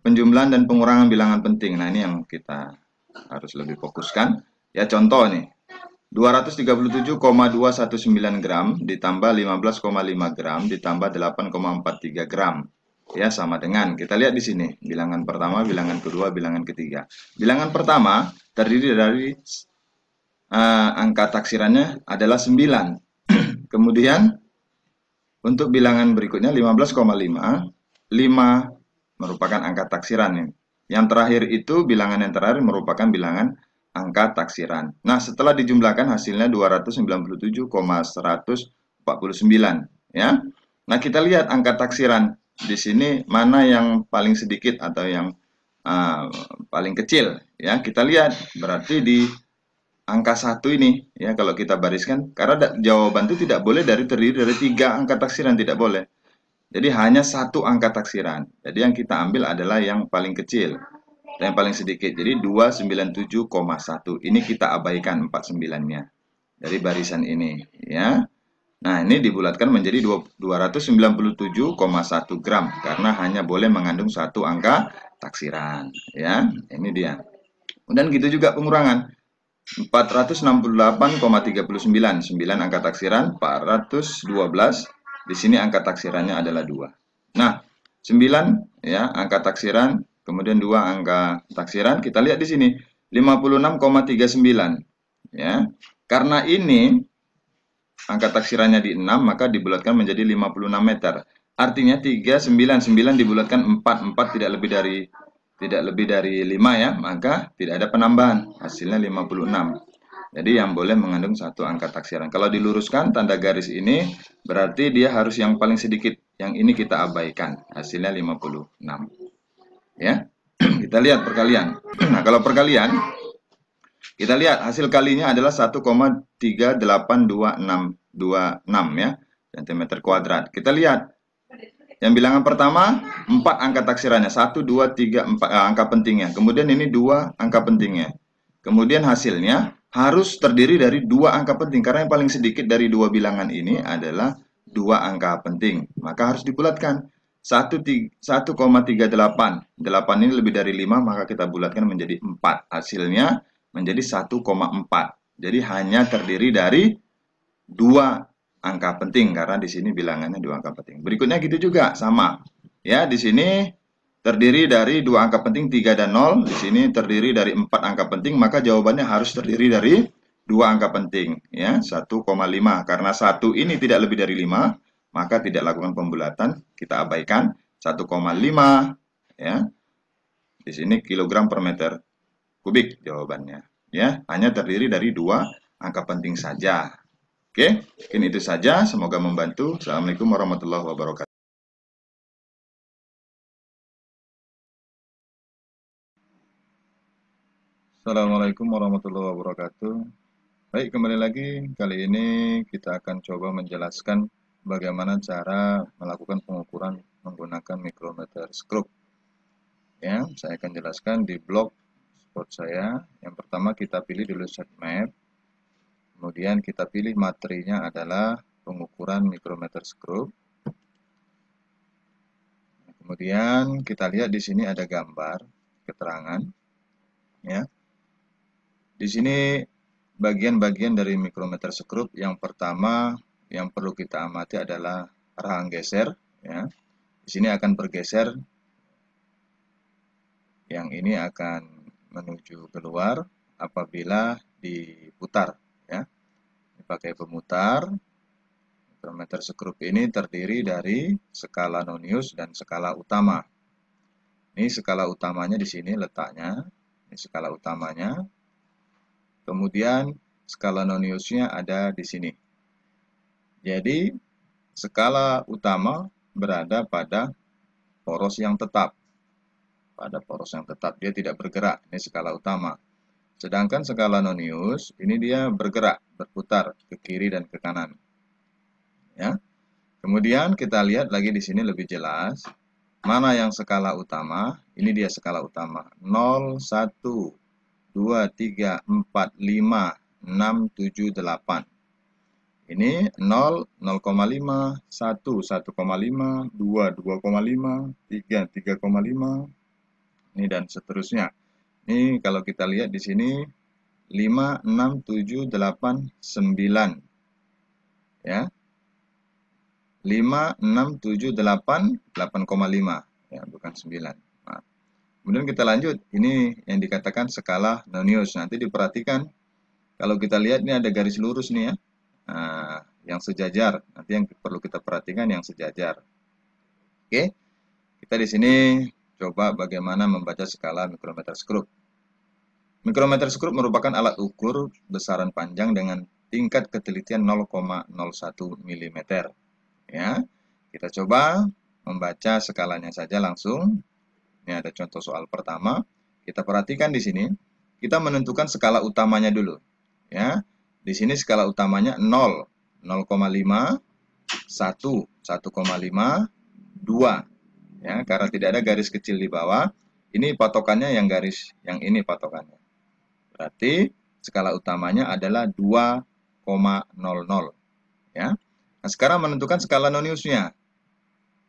penjumlahan dan pengurangan bilangan penting. Nah, ini yang kita harus lebih fokuskan. Ya, contoh nih. 237,219 gram ditambah 15,5 gram ditambah 8,43 gram. Ya, sama dengan. Kita lihat di sini. Bilangan pertama, bilangan kedua, bilangan ketiga. Bilangan pertama terdiri dari angka taksirannya adalah 9. Kemudian untuk bilangan berikutnya 15,5, 5 merupakan angka taksiran. Yang terakhir itu bilangan yang terakhir merupakan bilangan angka taksiran. Nah, setelah dijumlahkan hasilnya 297,149 ya. Nah, kita lihat angka taksiran di sini mana yang paling sedikit atau yang paling kecil ya. Kita lihat berarti di angka 1 ini ya, kalau kita bariskan, karena jawaban itu tidak boleh terdiri dari 3 angka taksiran, tidak boleh. Jadi hanya satu angka taksiran. Jadi yang kita ambil adalah yang paling kecil, yang paling sedikit. Jadi 297,1. Ini kita abaikan 49-nya dari barisan ini ya. Nah, ini dibulatkan menjadi 297,1 gram karena hanya boleh mengandung satu angka taksiran ya. Ini dia. Dan gitu juga pengurangan. 468,39, 9 angka taksiran, 412. Di sini angka taksirannya adalah 2. Nah, 9 ya, angka taksiran, kemudian 2 angka taksiran. Kita lihat di sini 56,39 ya. Karena ini angka taksirannya di 6, maka dibulatkan menjadi 56 meter. Artinya 399 dibulatkan 4 tidak lebih dari 5 ya, maka tidak ada penambahan, hasilnya 56. Jadi yang boleh mengandung satu angka taksiran. Kalau diluruskan tanda garis ini berarti dia harus yang paling sedikit. Yang ini kita abaikan, hasilnya 56. Ya. Kita lihat perkalian. Nah, kalau perkalian kita lihat hasil kalinya adalah 1,38226 ya, cm kuadrat. Kita lihat yang bilangan pertama 4 angka taksirannya, 1, 2, 3, 4 angka pentingnya. Kemudian ini 2 angka pentingnya. Kemudian hasilnya harus terdiri dari 2 angka penting karena yang paling sedikit dari 2 bilangan ini adalah 2 angka penting. Maka harus dibulatkan. 1,38. 8 ini lebih dari 5 maka kita bulatkan menjadi 4. Hasilnya menjadi 1,4. Jadi hanya terdiri dari 2 angka penting karena di sini bilangannya 2 angka penting. Berikutnya gitu juga sama. Ya, di sini terdiri dari 2 angka penting 3 dan 0, di sini terdiri dari 4 angka penting, maka jawabannya harus terdiri dari 2 angka penting ya, 1,5. Karena 1 ini tidak lebih dari 5, maka tidak lakukan pembulatan, kita abaikan 1,5 ya. Di sini kilogram per meter kubik jawabannya ya, hanya terdiri dari 2 angka penting saja. Oke, mungkin itu saja. Semoga membantu. Assalamualaikum warahmatullahi wabarakatuh. Assalamualaikum warahmatullahi wabarakatuh. Baik, kembali lagi. Kali ini kita akan coba menjelaskan bagaimana cara melakukan pengukuran menggunakan micrometer screw. Ya, saya akan jelaskan di blog spot saya. Yang pertama kita pilih dulu set map. Kemudian kita pilih materinya adalah pengukuran micrometer screw. Kemudian kita lihat di sini ada gambar keterangan ya. Di sini bagian-bagian dari micrometer screw. Yang pertama yang perlu kita amati adalah rahang geser ya. Di sini akan bergeser. Yang ini akan menuju keluar apabila diputar ya. Dipakai pemutar. Mikrometer skrup ini terdiri dari skala nonius dan skala utama. Ini skala utamanya di sini letaknya. Ini skala utamanya. Kemudian skala noniusnya ada di sini. Jadi skala utama berada pada poros yang tetap. Pada poros yang tetap, dia tidak bergerak. Ini skala utama. Sedangkan skala nonius ini dia bergerak, berputar ke kiri dan ke kanan. Ya. Kemudian kita lihat lagi di sini lebih jelas mana yang skala utama. Ini dia skala utama. 0, 1, 2, 3, 4, 5, 6, 7, 8. Ini 0, 0,5, 1, 1,5, 2, 2,5, 3, 3,5. Ini dan seterusnya. Ini kalau kita lihat di sini 5, 6, 7, 8, 9. Ya. 5, 6, 7, 8, 8,5. Ya, bukan 9. Nah, kemudian kita lanjut. Ini yang dikatakan skala nonius. Nanti diperhatikan. Kalau kita lihat ini ada garis lurus nih ya. Nah, yang sejajar. Nanti yang perlu kita perhatikan yang sejajar. Oke. Kita di sini coba bagaimana membaca skala mikrometer skrup. Mikrometer skrup merupakan alat ukur besaran panjang dengan tingkat ketelitian 0,01 mm. Ya, kita coba membaca skalanya saja langsung. Ini ada contoh soal pertama. Kita perhatikan di sini, kita menentukan skala utamanya dulu. Ya, di sini skala utamanya 0, 0,5, 1, 1,5, 2. Ya, karena tidak ada garis kecil di bawah, ini patokannya yang garis yang ini patokannya. Berarti skala utamanya adalah 2,00. Ya. Nah, sekarang menentukan skala noniusnya.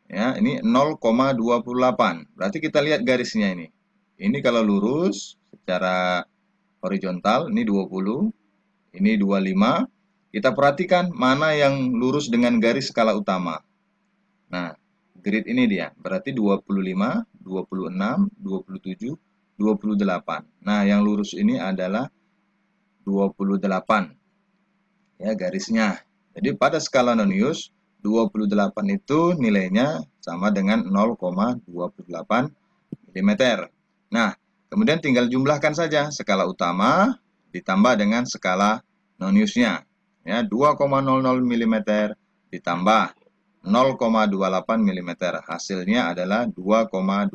Ya, ini 0,28. Berarti kita lihat garisnya ini. Ini kalau lurus secara horizontal, ini 20, ini 25. Kita perhatikan mana yang lurus dengan garis skala utama. Nah, grid ini dia. Berarti 25, 26, 27, 28. Nah, yang lurus ini adalah 28. Ya, garisnya. Jadi pada skala nonius 28 itu nilainya sama dengan 0,28 mm. Nah, kemudian tinggal jumlahkan saja skala utama ditambah dengan skala noniusnya. Ya, 2,00 mm ditambah 0,28 mm. Hasilnya adalah 2,28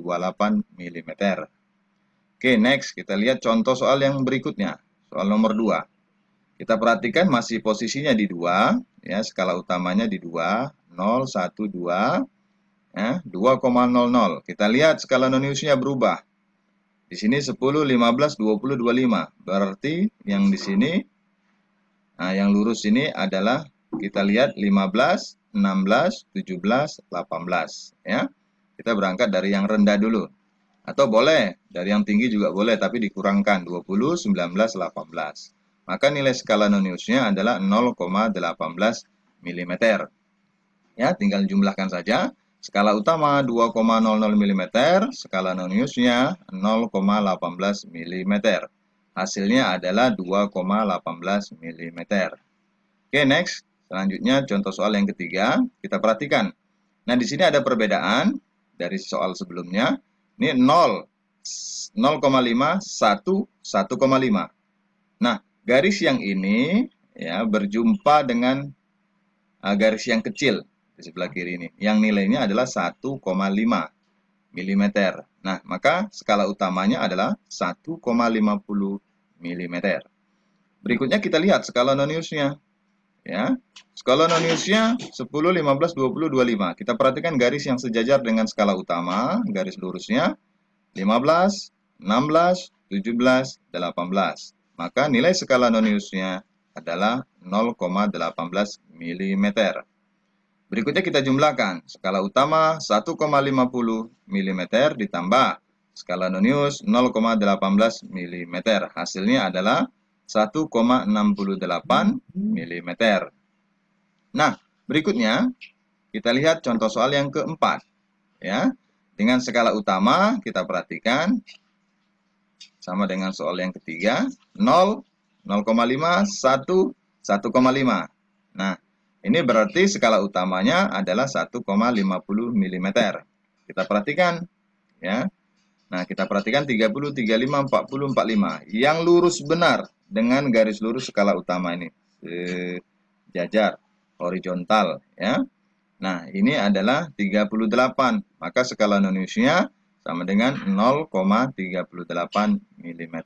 mm. Oke, next kita lihat contoh soal yang berikutnya. Soal nomor 2. Kita perhatikan masih posisinya di 2, ya, skala utamanya di 2, 0, 1, 2, ya, 2,00. Kita lihat skala noniusnya berubah. Di sini 10, 15, 20, 25. Berarti yang di sini, nah, yang lurus ini adalah kita lihat 15, 16, 17, 18. Ya. Kita berangkat dari yang rendah dulu. Atau boleh, dari yang tinggi juga boleh, tapi dikurangkan 20, 19, 18. Maka nilai skala noniusnya adalah 0,18 mm. Ya, tinggal jumlahkan saja. Skala utama 2,00 mm, skala noniusnya 0,18 mm. Hasilnya adalah 2,18 mm. Oke, next. Selanjutnya contoh soal yang ketiga, kita perhatikan. Nah, di sini ada perbedaan dari soal sebelumnya. Ini 0, 0,5, 1, 1,5. Nah, garis yang ini ya berjumpa dengan garis yang kecil di sebelah kiri ini. Yang nilainya adalah 1,5 mm. Nah, maka skala utamanya adalah 1,50 mm. Berikutnya kita lihat skala noniusnya. Ya. Skala noniusnya 10, 15, 20, 25. Kita perhatikan garis yang sejajar dengan skala utama, garis lurusnya 15, 16, 17, 18. Maka nilai skala noniusnya adalah 0,18 mm. Berikutnya kita jumlahkan. Skala utama 1,50 mm ditambah skala nonius 0,18 mm. Hasilnya adalah 1,68 mm. Nah, berikutnya kita lihat contoh soal yang keempat. Ya, dengan skala utama kita perhatikan sama dengan soal yang ketiga, 0, 0,5, 1, 1,5. Nah, Ini berarti skala utamanya adalah 1,50 mm. Kita perhatikan ya. Nah, kita perhatikan 30, 35, 40, 45. Yang lurus benar dengan garis lurus skala utama ini. Sejajar, horizontal ya. Nah, ini adalah 38. Maka skala noniusnya sama dengan 0,38 mm.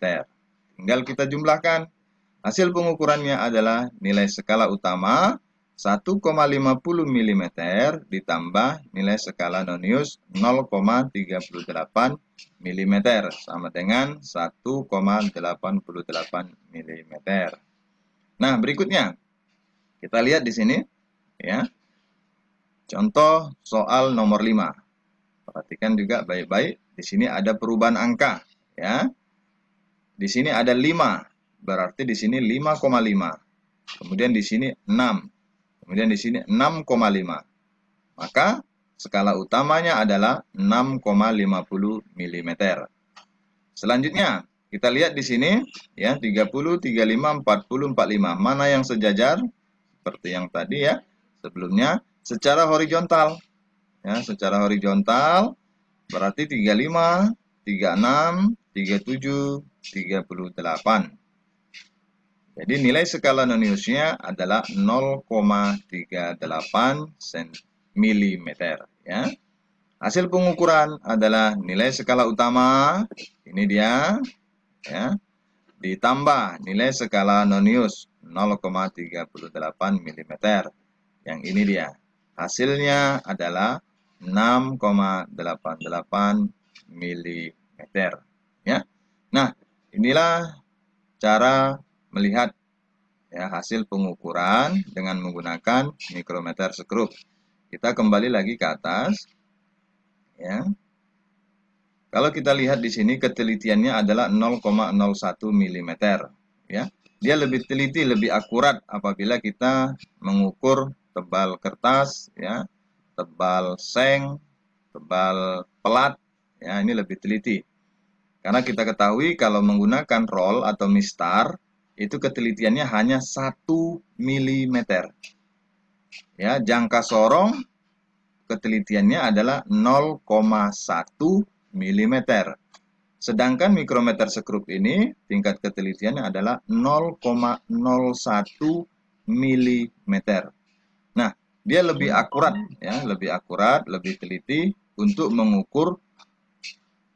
Tinggal kita jumlahkan. Hasil pengukurannya adalah nilai skala utama 1,50 mm ditambah nilai skala nonius 0,38 mm sama dengan 1,88 mm. Nah, berikutnya kita lihat di sini ya. Contoh soal nomor 5. Perhatikan juga baik-baik. Di sini ada perubahan angka ya. Di sini ada 5. Berarti di sini 5,5. Kemudian di sini 6. Kemudian di sini 6,5. Maka skala utamanya adalah 6,50 mm. Selanjutnya, kita lihat di sini ya, 30, 35, 40, 45. Mana yang sejajar? Seperti yang tadi ya, sebelumnya secara horizontal. Ya, secara horizontal berarti 35, 36, 37, 38. Jadi nilai skala noniusnya adalah 0,38 mm ya. Hasil pengukuran adalah nilai skala utama, ini dia ya, ditambah nilai skala nonius 0,38 mm. Yang ini dia. Hasilnya adalah 6,88 mm ya. Nah, inilah cara melihat ya hasil pengukuran dengan menggunakan mikrometer skrup. Kita kembali lagi ke atas ya. Kalau kita lihat di sini ketelitiannya adalah 0,01 mm ya. Dia lebih teliti, lebih akurat apabila kita mengukur tebal kertas ya, tebal seng, tebal pelat ya, ini lebih teliti. Karena kita ketahui kalau menggunakan roll atau mistar itu ketelitiannya hanya 1 mm. Ya, jangka sorong ketelitiannya adalah 0,1 mm. Sedangkan mikrometer skrup ini tingkat ketelitiannya adalah 0,01 mm. Nah, dia lebih akurat ya, lebih teliti untuk mengukur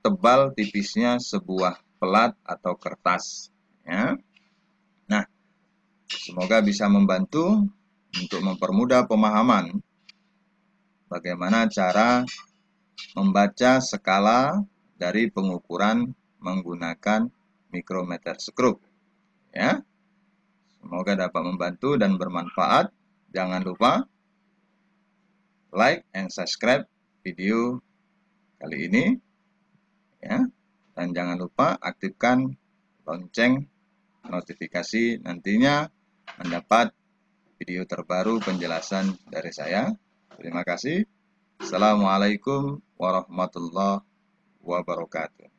tebal tipisnya sebuah pelat atau kertas ya. Nah, semoga bisa membantu untuk mempermudah pemahaman bagaimana cara membaca skala dari pengukuran menggunakan mikrometer skrup ya. Semoga dapat membantu dan bermanfaat. Jangan lupa like and subscribe video kali ini ya. Dan jangan lupa aktifkan lonceng notifikasi, nantinya mendapat video terbaru penjelasan dari saya. Terima kasih. Assalamualaikum warahmatullahi wabarakatuh.